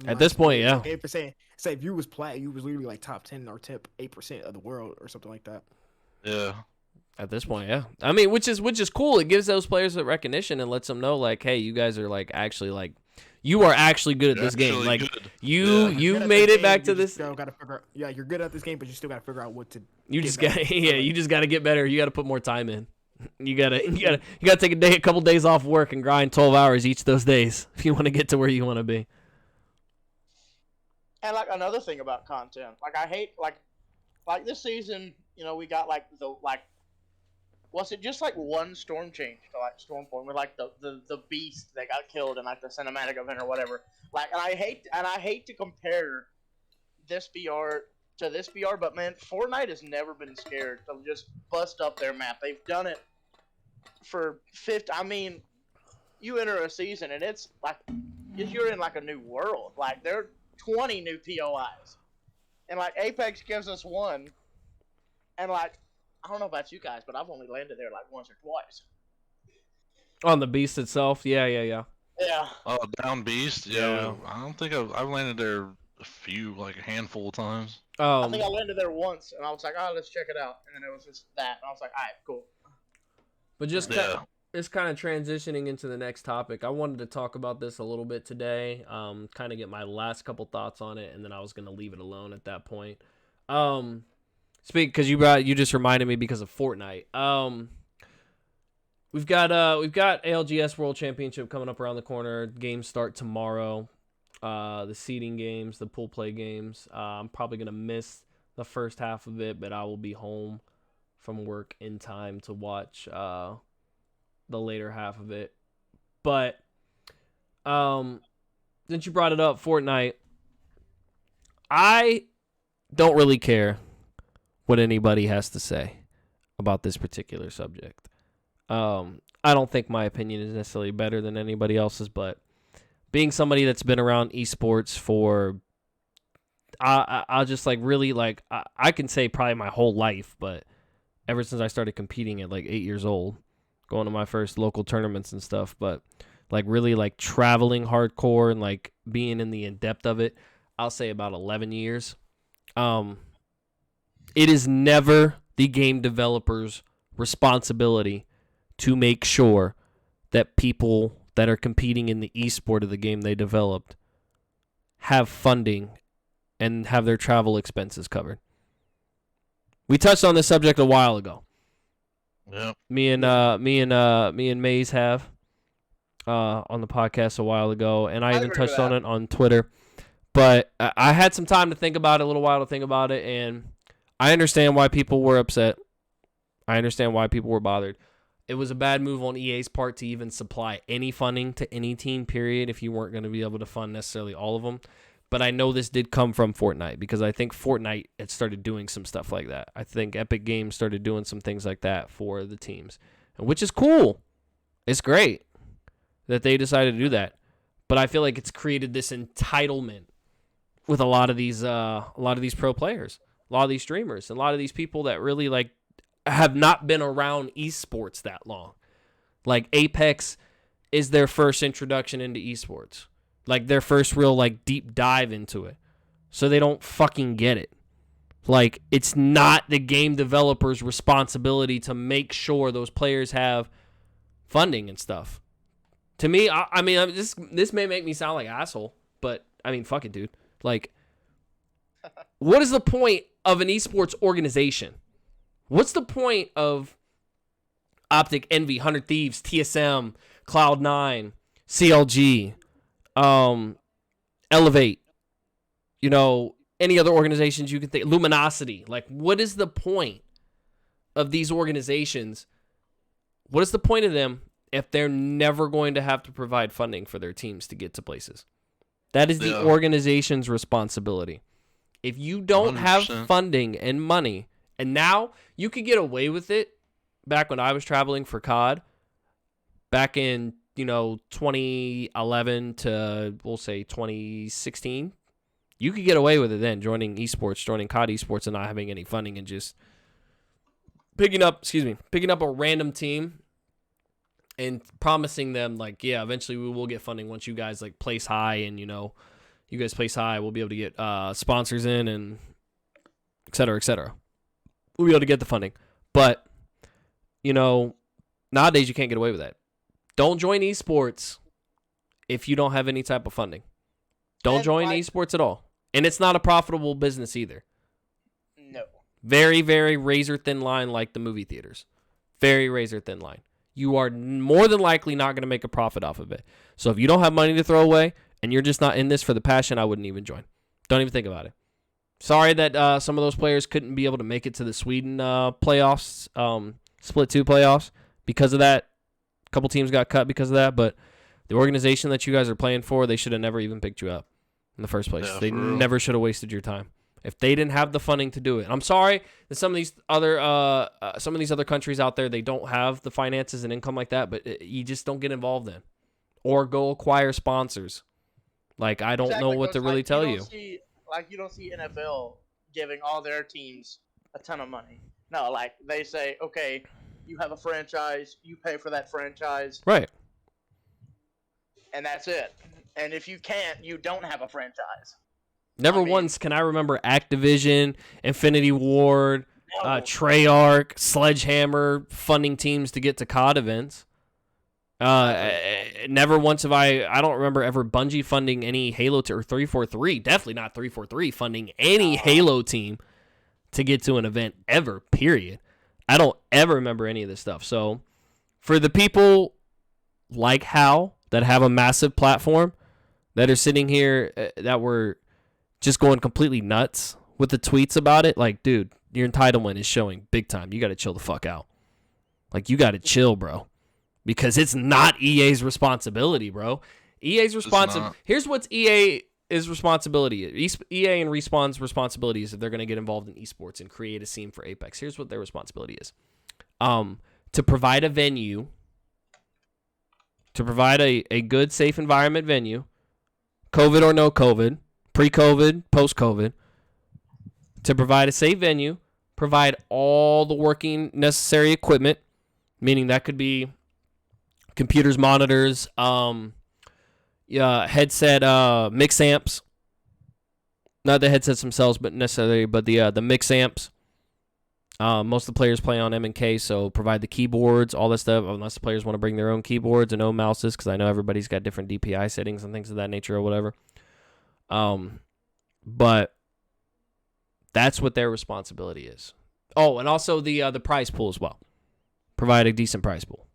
at this point, yeah, 8%. Say if you was plat, you was literally like top 10 or tip 8% of the world or something like that. Yeah. At this point, yeah. Which is cool. It gives those players the recognition and lets them know, like, hey, you guys are actually you are actually good at this game. Like good. you made it back to this. Still gotta figure out, you're good at this game, but you still gotta figure out what to. You just got to get better. You got to put more time in. You gotta take a couple days off work and grind 12 hours each of those days if you want to get to where you want to be. And another thing about content, I hate this season. We got was it just one storm change to Stormpoint with the beast that got killed in the cinematic event or whatever. And I hate to compare this BR to this BR, but man, Fortnite has never been scared to just bust up their map. They've done it for 50. You enter a season and it's you're in a new world. There are 20 new POIs, and Apex gives us one, and I don't know about you guys, but I've only landed there once or twice. On the beast itself, yeah. Yeah. Oh, down beast, yeah. I don't think I've landed there a few, a handful of times. I think I landed there once, and I was like, oh, let's check it out, and then it was just that, and I was like, all right, cool. But it's kind of transitioning into the next topic. I wanted to talk about this a little bit today, kind of get my last couple thoughts on it, and then I was going to leave it alone at that point. Because you just reminded me because of Fortnite. We've got ALGS World Championship coming up around the corner. Games start tomorrow. The seeding games, the pool play games. I'm probably gonna miss the first half of it, but I will be home from work in time to watch the later half of it. But since you brought it up, Fortnite, I don't really care what anybody has to say about this particular subject. I don't think my opinion is necessarily better than anybody else's, but being somebody that's been around esports for, I'll just I can say probably my whole life, but ever since I started competing at 8 years old, going to my first local tournaments and stuff, but really traveling hardcore and being in the in-depth of it, I'll say about 11 years. It is never the game developer's responsibility to make sure that people that are competing in the esport of the game they developed have funding and have their travel expenses covered. We touched on this subject a while ago. Yeah. Me and Maze have on the podcast a while ago, and I even touched on it on Twitter. But I had some time to think about it, a little while to think about it, and I understand why people were upset. I understand why people were bothered. It was a bad move on EA's part to even supply any funding to any team, period, if you weren't going to be able to fund necessarily all of them. But I know this did come from Fortnite because I think Fortnite had started doing some stuff like that. I think Epic Games started doing some things like that for the teams, which is cool. It's great that they decided to do that. But I feel like it's created this entitlement with a lot of these pro players, a lot of these streamers, and a lot of these people that really like have not been around esports that long. Like Apex is their first introduction into esports, like their first real like deep dive into it. So they don't fucking get it. Like, it's not the game developer's responsibility to make sure those players have funding and stuff. To me, I mean, this may make me sound like an asshole, but I mean, fuck it, dude. Like, what is the point of an esports organization? What's the point of Optic, Envy, 100 Thieves, TSM, Cloud9, CLG, Elevate, you know, any other organizations you can think, Luminosity? Like, what is the point of these organizations? What is the point of them if they're never going to have to provide funding for their teams to get to places? That is the organization's responsibility. If you don't 100%. Have funding and money, and now you could get away with it back when I was traveling for COD, back in, 2011 to, we'll say, 2016, you could get away with it then, joining COD esports and not having any funding and just picking up a random team and promising them, like, yeah, eventually we will get funding once you guys, like, place high and, you guys place high, we'll be able to get sponsors in and et cetera, et cetera. We'll be able to get the funding. But, nowadays you can't get away with that. Don't join esports if you don't have any type of funding. Don't join esports at all. And it's not a profitable business either. No. Very, very razor thin line, like the movie theaters. Very razor thin line. You are more than likely not going to make a profit off of it. So if you don't have money to throw away and you're just not in this for the passion, I wouldn't even join. Don't even think about it. Sorry that some of those players couldn't be able to make it to the Sweden playoffs, Split 2 playoffs. Because of that, a couple teams got cut because of that. But the organization that you guys are playing for, they should have never even picked you up in the first place. Yeah, they never should have wasted your time if they didn't have the funding to do it. I'm sorry that some of these other countries out there, they don't have the finances and income like that, but you just don't get involved in or go acquire sponsors. Like, I don't know what to really tell you. You don't see NFL giving all their teams a ton of money. No, like they say, okay, you have a franchise, you pay for that franchise. Right. And that's it. And if you can't, you don't have a franchise. Never once can I remember Activision, Infinity Ward, Treyarch, Sledgehammer funding teams to get to COD events. Never once have I don't remember ever Bungie funding any Halo or 343. Definitely not 343 funding any Halo team to get to an event ever, period. I don't ever remember any of this stuff. So for the people like Hal that have a massive platform that are sitting here that were just going completely nuts with the tweets about it, like, dude, your entitlement is showing big time. You got to chill the fuck out. Like, you got to chill, bro. Because it's not EA's responsibility, bro. EA's responsibility. Here's what's EA's responsibility. EA and Respawn's responsibility is if they're going to get involved in esports and create a scene for Apex. Here's what their responsibility is. To provide a venue, to provide a good, safe environment venue, COVID or no COVID, pre-COVID, post-COVID, to provide a safe venue, provide all the working necessary equipment, meaning that could be computers, monitors, headset, mix amps. Not the headsets themselves, but the mix amps. Most of the players play on M&K, so provide the keyboards, all that stuff, unless the players want to bring their own keyboards and own mouses, because I know everybody's got different DPI settings and things of that nature or whatever. But that's what their responsibility is. Oh, and also the prize pool as well. Provide a decent prize pool.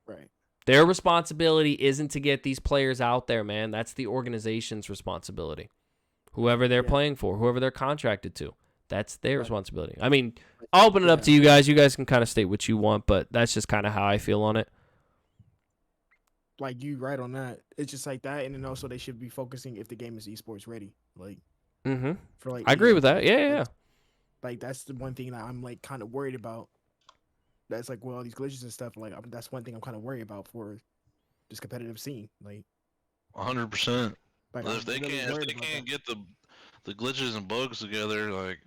Right. Their responsibility isn't to get these players out there, man. That's the organization's responsibility. Whoever they're playing for, whoever they're contracted to, that's their responsibility. I mean, I'll open it up to you guys. You guys can kind of state what you want, but that's just kind of how I feel on it. Like, you right on that. It's just like that, and then also they should be focusing if the game is esports ready. Like, for like, I agree with that. Yeah. Like, that's the one thing that I'm like kind of worried about. That's like, well, all these glitches and stuff. Like, that's one thing I'm kind of worried about for this competitive scene. Like, 100%. Like, If they I'm really can't, if worried they about can't that. get the glitches and bugs together, like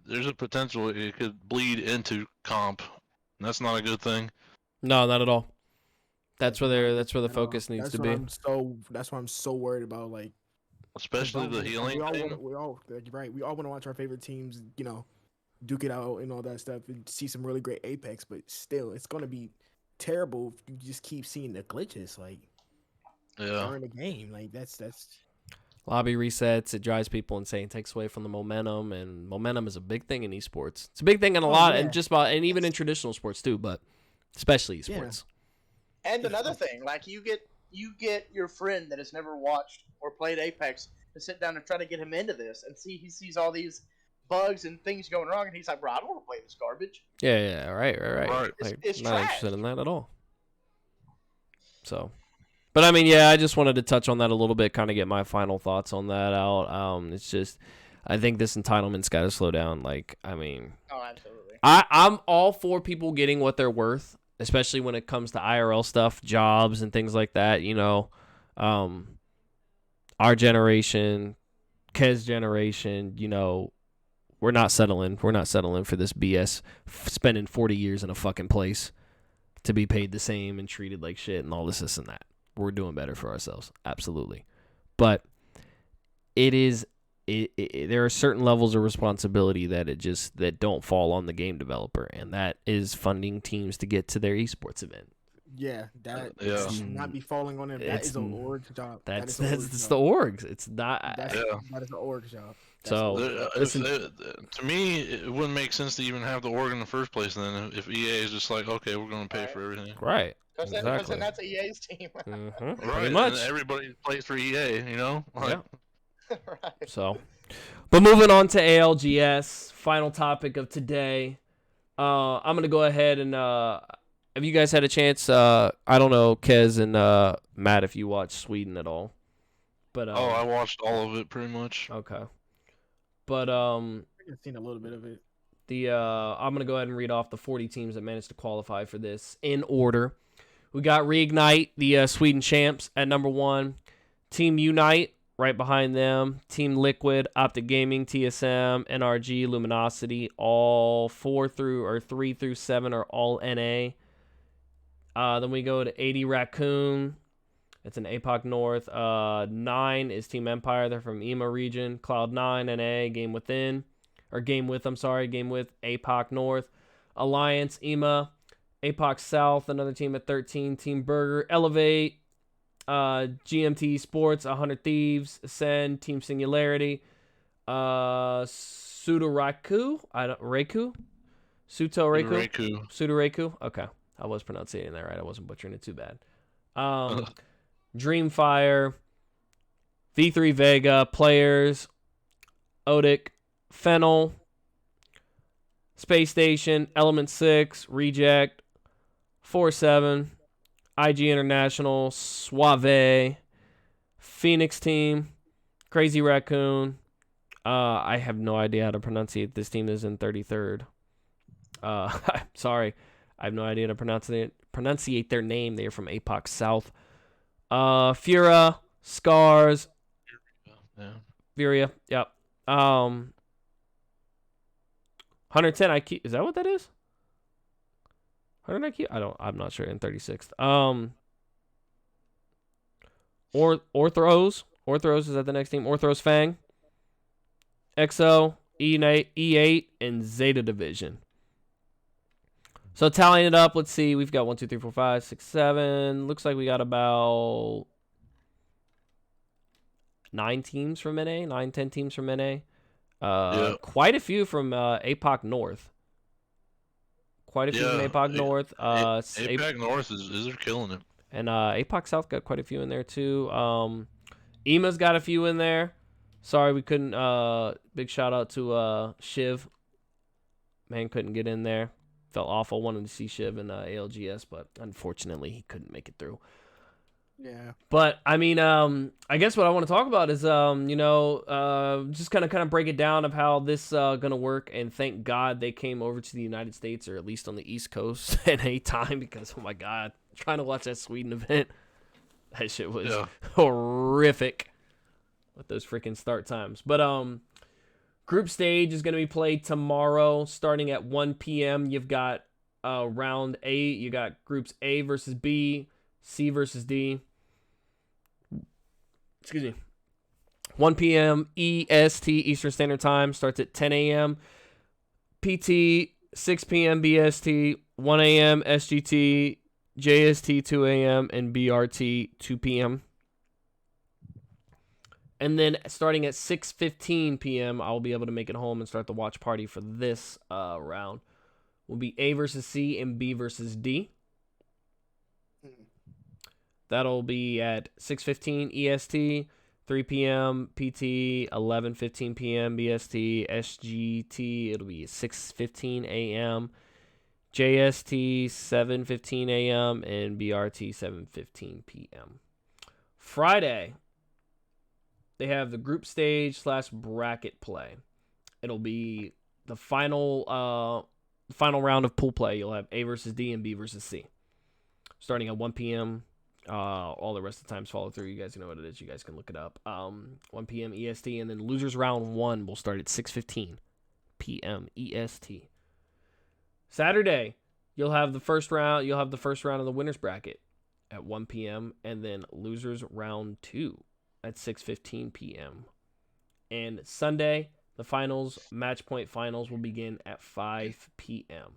there's a potential it could bleed into comp, and that's not a good thing. No, not at all. That's where not that's where the good at all. focus needs That's to what be. that's why I'm so worried about. Like, 'cause, Especially bro, the like, healing thing. we all like, right. We all want to watch our favorite teams, duke it out and all that stuff, and see some really great Apex. But still, it's gonna be terrible if you just keep seeing the glitches like Yeah. during the game. Like that's Lobby resets. It drives people insane. Takes away from the momentum, and momentum is a big thing in esports. It's a big thing in a lot, and just about, and even in traditional sports too, but especially esports. And another thing, like you get your friend that has never watched or played Apex to sit down and try to get him into this, and he sees all these bugs and things going wrong, and he's like, "Bro, I don't want to play this garbage." Yeah, right. Like, It's not trash. interested in that at all. So, but I mean, yeah, I just wanted to touch on that a little bit, kind of get my final thoughts on that out. It's just, I think this entitlement's got to slow down. Like, I mean, oh, absolutely. I'm all for people getting what they're worth, especially when it comes to IRL stuff, jobs, and things like that. Our generation, Kez generation, we're not settling. We're not settling for this BS. Spending 40 years in a fucking place to be paid the same and treated like shit and all this and that. We're doing better for ourselves, absolutely. But there are certain levels of responsibility that don't fall on the game developer, and that is funding teams to get to their esports event. Yeah, that should not be falling on them. That is an org job. That's the orgs. It's not. That is an org job. So to me, it wouldn't make sense to even have the org in the first place. Then, if EA is just like, okay, we're going to pay for everything, right? Because then that's EA's team. Right. Pretty much. And everybody plays for EA, Like, Right. So, but moving on to ALGS, final topic of today. I'm gonna go ahead and have you guys had a chance? I don't know, Kez and Matt, if you watch Sweden at all. But I watched all of it pretty much. Okay. But I've seen a little bit of it. I'm gonna go ahead and read off the 40 teams that managed to qualify for this in order. We got Reignite, the Sweden champs, at number 1. Team Unite, right behind them. Team Liquid, Optic Gaming, TSM, NRG, Luminosity, all 3 through 7 are all NA. Then we go to 80 Raccoon. It's an APOC North. 9 is Team Empire. They're from EMA region. Cloud9, NA, Game With, APOC North. Alliance, EMA. APOC South, another team at 13. Team Burger, Elevate. GMT Sports, 100 Thieves. Ascend, Team Singularity. Sudoraku? Sudoraku? Okay. I was pronouncing that right. I wasn't butchering it too bad. Dreamfire, V3 Vega, Players, Odic, Fennel, Space Station, Element 6, Reject, 4-7, IG International, Suave, Phoenix Team, Crazy Raccoon. I have no idea how to pronunciate. This team is in 33rd. Sorry. I have no idea how to pronunciate their name. They are from APOC South. Fura, Scars, Furia, yep. 110 IQ. Is that what that is? 100 IQ? I'm not sure. In 36th. Orthros. Orthros is that the next team. Orthros Fang. XO, E8, and Zeta Division. So tallying it up, let's see. We've got 1, 2, 3, 4, 5, 6, 7. Looks like we got about 9 teams from NA, 9, 10 teams from NA. Quite a few from APOC North. Quite a few from APOC North. APOC North is killing it. And APOC South got quite a few in there too. EMA's got a few in there. Sorry we couldn't. Big shout out to Shiv. Man couldn't get in there. Felt awful. Wanted to see Shiv in ALGS, but unfortunately he couldn't make it through. Yeah. But I mean, I guess what I want to talk about is, just kind of break it down of how this gonna work. And thank God they came over to the United States, or at least on the East Coast at a time, because oh my God, trying to watch that Sweden event That shit was horrific with those freaking start times. But group stage is going to be played tomorrow starting at 1 p.m. You've got round 8. You got groups A versus B, C versus D. Excuse me. 1 p.m. EST, Eastern Standard Time, starts at 10 a.m. PT, 6 p.m. BST, 1 a.m. SGT, JST, 2 a.m., and BRT, 2 p.m. And then starting at 6:15 p.m., I'll be able to make it home and start the watch party for this round. Will be A versus C and B versus D. That'll be at 6:15 EST, 3 p.m. PT, 11:15 p.m. BST, SGT. It'll be 6:15 a.m. JST, 7:15 a.m. and BRT, 7:15 p.m. Friday, they have the group stage / bracket play. It'll be the final round of pool play. You'll have A versus D and B versus C. Starting at 1 p.m. All the rest of the times follow through. You guys know what it is. You guys can look it up. 1 p.m. EST, and then losers round 1 will start at 6:15 p.m. EST. Saturday, you'll have the first round. You'll have the first round of the winners bracket at 1 p.m. and then losers round 2 at 6:15 p.m. And Sunday, the finals, match point finals, will begin at 5 p.m.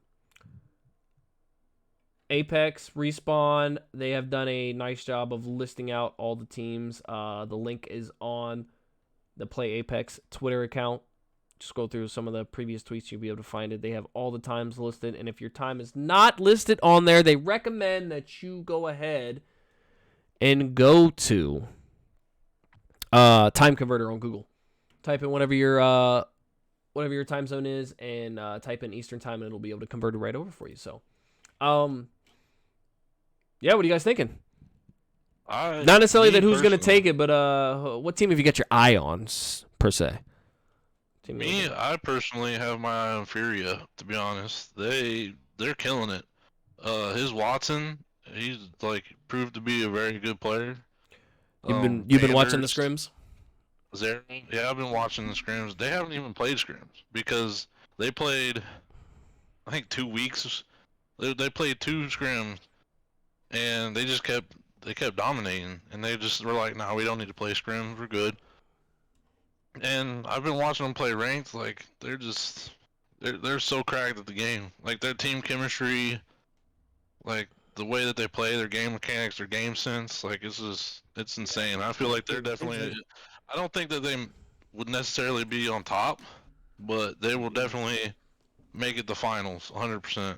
Apex, Respawn, they have done a nice job of listing out all the teams. The link is on the Play Apex Twitter account. Just go through some of the previous tweets. You'll be able to find it. They have all the times listed. And if your time is not listed on there, they recommend that you go ahead and go to Time Converter on Google. Type in whatever your time zone is and type in Eastern Time, and it'll be able to convert it right over for you. So, yeah, what are you guys thinking? Not necessarily that who's going to take it, but what team have you got your eye on, per se? I personally have my eye on Furia, to be honest. They're killing it. His Watson, he's like proved to be a very good player. You've been watching the scrims? Yeah, I've been watching the scrims. They haven't even played scrims because they played, I think, 2 weeks. They played 2 scrims, and they kept dominating, and they just were like, "No, we don't need to play scrims. We're good." And I've been watching them play ranked. Like they're so cracked at the game. Like their team chemistry, like the way that they play, their game mechanics, their game sense. Like it's insane. I feel like they're definitely. I don't think that they would necessarily be on top, but they will definitely make it the finals, 100%.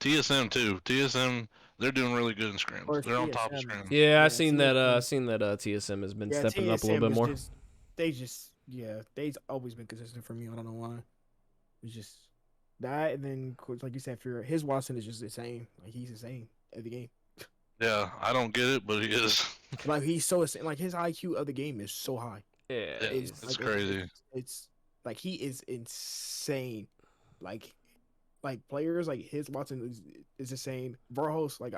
TSM too. TSM, they're doing really good in scrims. They're on top of scrims. Yeah, I've seen that. TSM has been stepping up a little bit more. They've always been consistent for me. I don't know why. It's just that, and then like you said, his Watson is just insane. Like he's insane at the game. Yeah, I don't get it, but he is. Like he's so insane. Like his IQ of the game is so high. Yeah, it's like, crazy. It's like he is insane. Like players like his Watson is insane. Verhos, like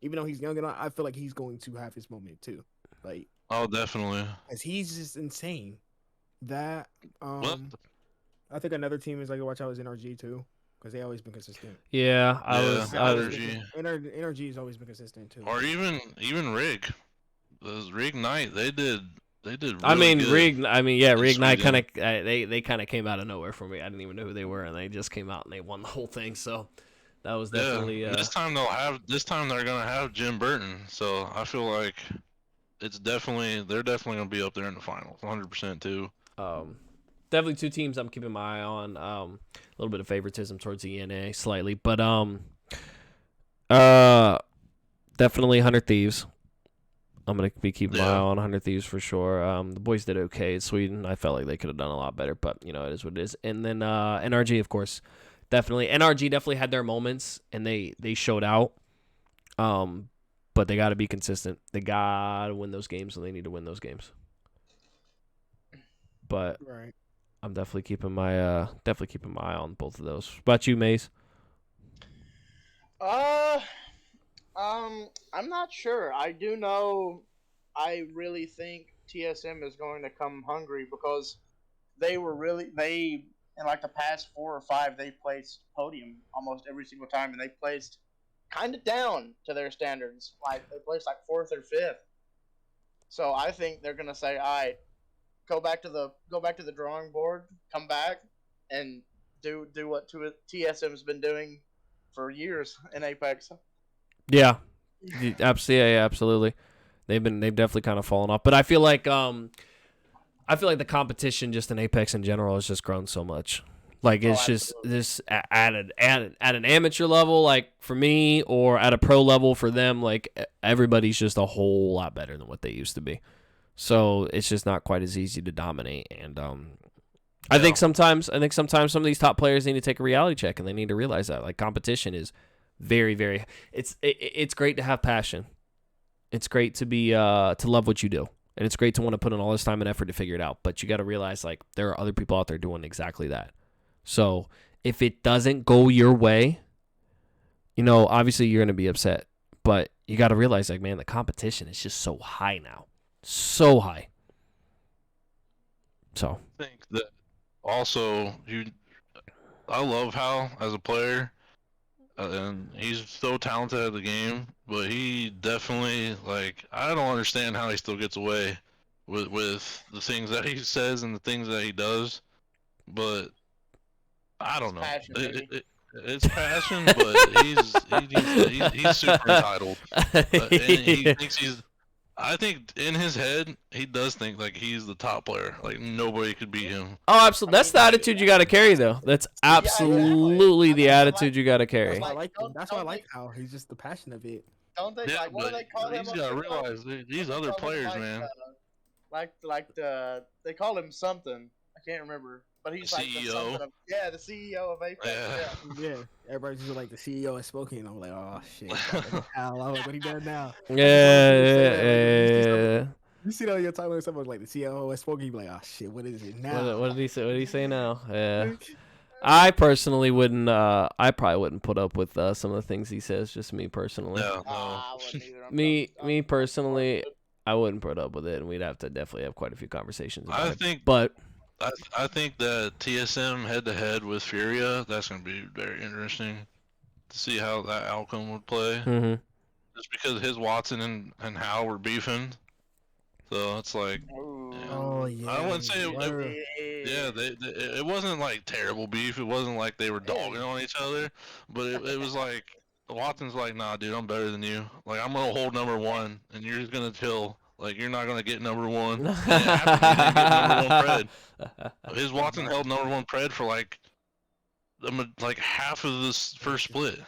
even though he's young enough, I feel like he's going to have his moment too. Like definitely. As he's just insane. That I think another team is like to watch out is NRG too, because they always been consistent. Yeah, NRG has always been consistent too. Or even Rig, those Rig Knight, they did. Really Rig. Rig Knight Sweden. They kind of came out of nowhere for me. I didn't even know who they were, and they just came out and they won the whole thing. So that was definitely. This time they're gonna have Jim Burton. So I feel like they're definitely gonna be up there in the finals, 100% too. Definitely 2 teams I'm keeping my eye on. A little bit of favoritism towards the ENA slightly, but definitely 100 Thieves. I'm gonna be keeping my eye on 100 Thieves for sure. The boys did okay in Sweden. I felt like they could have done a lot better, but it is what it is. And then NRG, of course, definitely. NRG definitely had their moments, and they showed out. But they got to be consistent. They got to win those games, and they need to win those games. But right. I'm definitely keeping my eye on both of those. What about you, Maze? I'm I'm not sure. I do know. I really think TSM is going to come hungry because they in like the past 4 or 5 they placed podium almost every single time, and they placed kind of down to their standards. Like they placed like 4th or 5th. So I think they're gonna say, all right, go back to the drawing board, come back, and do what TSM's been doing for years in Apex. Yeah, absolutely. They've definitely kind of fallen off, but I feel like the competition just in Apex in general has just grown so much. Like it's just this at an amateur level, like for me, or at a pro level for them. Like everybody's just a whole lot better than what they used to be. So it's just not quite as easy to dominate. And I think sometimes some of these top players need to take a reality check, and they need to realize that like competition is very, very. It's great to have passion. It's great to be to love what you do. And it's great to want to put in all this time and effort to figure it out. But you got to realize, like, there are other people out there doing exactly that. So if it doesn't go your way, obviously you're going to be upset. But you got to realize, like, man, the competition is just so high now. So high. So. I think that also, I love Hal as a player. And he's so talented at the game, but he definitely, like, I don't understand how he still gets away with the things that he says and the things that he does, but I don't know. It's passion, but he's super entitled, and he thinks I think in his head, he does think like he's the top player. Like nobody could beat him. Oh, absolutely. That's the attitude you got to carry, though. That's absolutely the attitude you got to carry. That's why I like how he's just the passion of it. Don't they? Yeah, like, what do they call him? He's got to realize these other players, man. They call him something. I can't remember. But he's like CEO. The CEO of Apex. Yeah. Everybody's just like the CEO has spoken. And I'm like, oh shit. Hal, I'm like, what he done now? Yeah. You see that on your timeline, someone like the CEO has spoken. You be like, oh shit, what is it now? What did he say? What did he say now? Yeah. I personally wouldn't. I probably wouldn't put up with some of the things he says. Just me personally. No. Me personally, I wouldn't put up with it, and we'd have to definitely have quite a few conversations about it. I think that TSM head-to-head with Furia, that's going to be very interesting to see how that outcome would play. Mm-hmm. Just because his Watson and Hal were beefing. So it's like... Oh, yeah. I wouldn't say it wasn't like terrible beef. It wasn't like they were dogging on each other. But it was like... Watson's like, nah, dude, I'm better than you. Like, I'm going to hold number 1, and you're just going to chill. Like, you're not going to get number 1. And after he didn't get number 1 pred. His Watson held number 1 pred for, like half of this first split.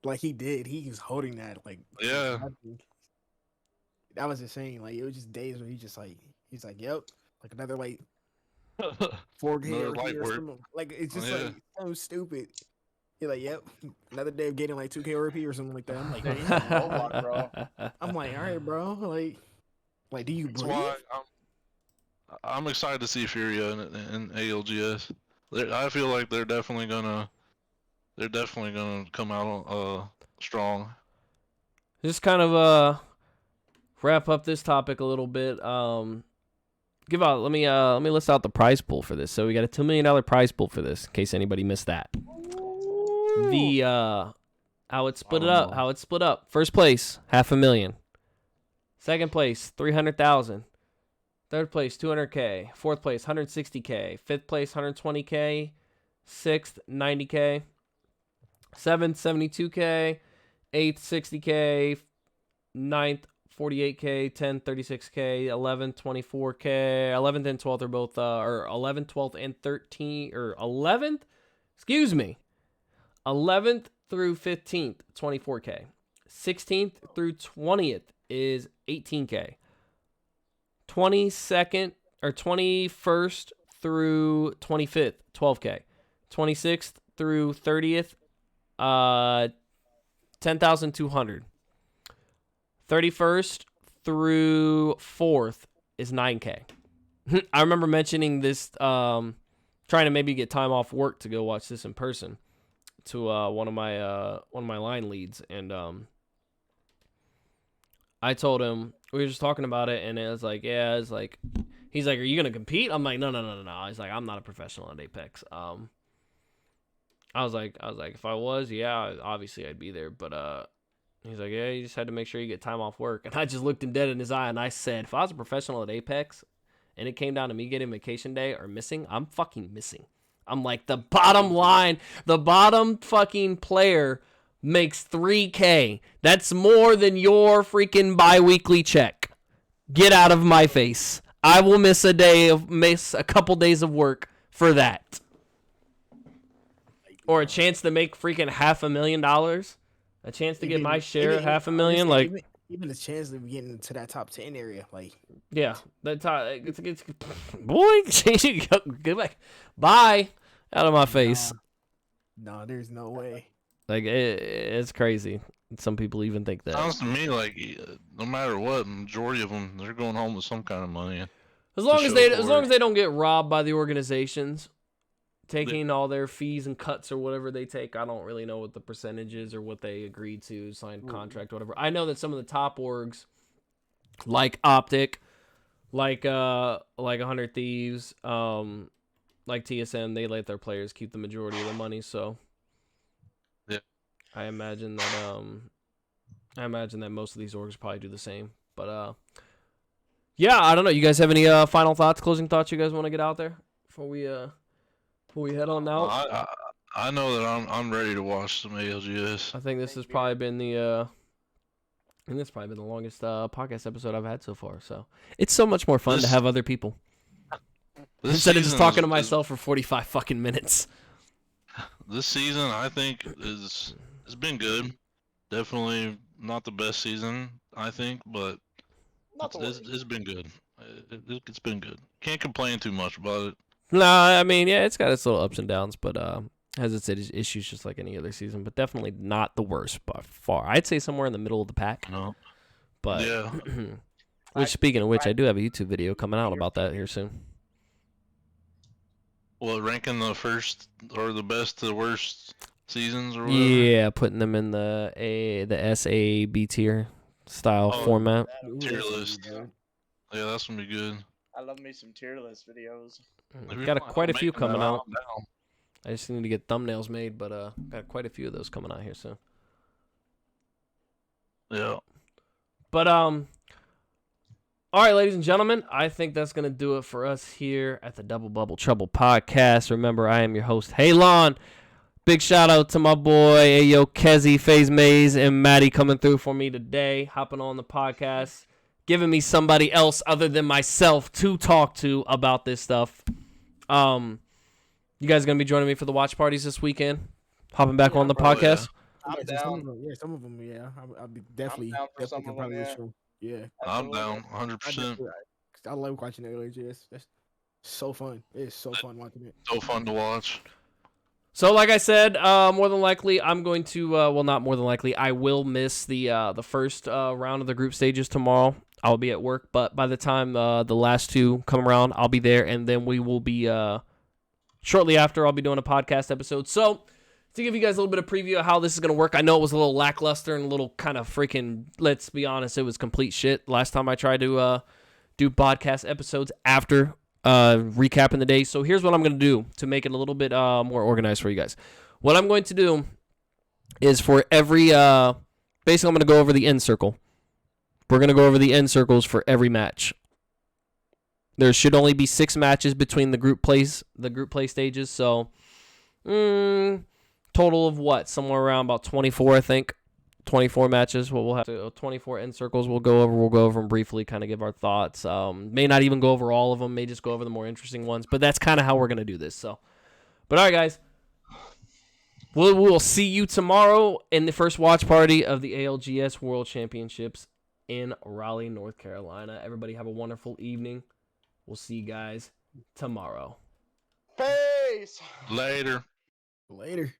Like, he did. He was holding that, like... Yeah. That was insane. Like, it was just days where he's like, yep. Like, another, like, 4 games or something. Like, it's just, like, so stupid. You're like, yep, another day of getting, like, 2K RP or something like that. I'm like, damn. Bro. I'm like, all right, bro. Like, do you believe? That's why I'm excited to see Furia in ALGS. I feel like they're definitely gonna come out strong. Just kind of wrap up this topic a little bit. Let me list out the prize pool for this. So we got a $2 million prize pool for this, in case anybody missed that. The how it's split up. First place, $500,000. Second place, $300,000. Third place, $200K. Fourth place, $160K. Fifth place, $120K. Sixth, $90K. Seventh, $72K. Eighth, $60K. Ninth, $48K. 10th, $36K. 11th, $24K. 11th and 12th are both, or 11th, 12th, and 13th, or 11th? Excuse me. 11th through 15th, $24K. 16th through 20th is $18K. 22nd or 21st through 25th, $12K. 26th through 30th, $10,200. 31st through 4th is $9K. I remember mentioning this, trying to maybe get time off work to go watch this in person to one of my line leads, and I told him, we were just talking about it, and it was like, yeah, it's like, he's like, are you going to compete? I'm like, no. He's like, I'm not a professional at Apex. I was like, if I was, yeah, obviously I'd be there. But he's like, yeah, you just had to make sure you get time off work. And I just looked him dead in his eye, and I said, if I was a professional at Apex, and it came down to me getting vacation day or missing, I'm fucking missing. I'm like, the bottom line, the bottom fucking player makes $3K. That's more than your freaking bi-weekly check. Get out of my face. I will miss a couple days of work for that. Or a chance to make freaking $500,000. A chance to get my share of $500,000. Like, even the chance of getting into that top 10 area, like, yeah, that top, it's boy, get back, bye, out of my face. No, there's no way. Like, it's crazy. Some people even think that. Sounds to me like no matter what, majority of them they're going home with some kind of money. As long as they don't get robbed by the organizations taking all their fees and cuts or whatever they take. I don't really know what the percentage is or what they agreed to, signed contract, whatever. I know that some of the top orgs, like Optic, like 100 Thieves, like TSM, they let their players keep the majority of the money. So, yeah, I imagine that most of these orgs probably do the same. But yeah, I don't know. You guys have any final thoughts, closing thoughts you guys want to get out there before we head on out? I know that I'm ready to watch some ALGS. I think this has probably been the longest podcast episode I've had so far. So it's so much more fun to have other people instead of just talking to myself for 45 fucking minutes. This season, I think, it's been good. Definitely not the best season, I think, but it's been good. It's been good. Can't complain too much about it. Nah, I mean, yeah, it's got its little ups and downs, but has its issues just like any other season, but definitely not the worst by far. I'd say somewhere in the middle of the pack. No. But yeah. Which, speaking of which, I do have a YouTube video coming out about that here soon. Well, ranking the first or the best to the worst seasons or whatever? Yeah, putting them in the SA B tier style format. Tier list. Yeah, that's gonna be good. I love me some tier list videos. Got quite a few coming out. I just need to get thumbnails made, but got quite a few of those coming out here soon. Yeah. But all right, ladies and gentlemen, I think that's gonna do it for us here at the Double Bubble Trouble podcast. Remember, I am your host, Halon. Big shout out to my boy Ayo Kezi, FaZe Maze, and Matty coming through for me today, hopping on the podcast, giving me somebody else other than myself to talk to about this stuff. You guys gonna be joining me for the watch parties this weekend? Hopping back on the podcast? I'm down. Some of them, yeah. I'll be definitely for some of them, yeah. Yeah. I'm down 100%. I love watching the ALGS. That's so fun. It's so fun watching it. So fun to watch. So, like I said, more than likely, I'm going to, well, not more than likely, I will miss the first round of the group stages tomorrow. I'll be at work, but by the time the last two come around, I'll be there, and then we will be, shortly after, I'll be doing a podcast episode. So, to give you guys a little bit of preview of how this is going to work, I know it was a little lackluster and a little kind of freaking, let's be honest, it was complete shit last time I tried to do podcast episodes after recapping the day. So here's what I'm going to do to make it a little bit more organized for you guys. What I'm going to do is for every, basically I'm going to go over the end circle. We're going to go over the end circles for every match. There should only be 6 matches between the group play stages. So, total of what? Somewhere around about 24, I think. 24 matches. What we'll have to 24 end circles. We'll go over them briefly, kind of give our thoughts. May not even go over all of them. May just go over the more interesting ones. But that's kind of how we're gonna do this. So, but all right, guys. We'll see you tomorrow in the first watch party of the ALGS World Championships in Raleigh, North Carolina. Everybody have a wonderful evening. We'll see you guys tomorrow. Peace. Later. Later.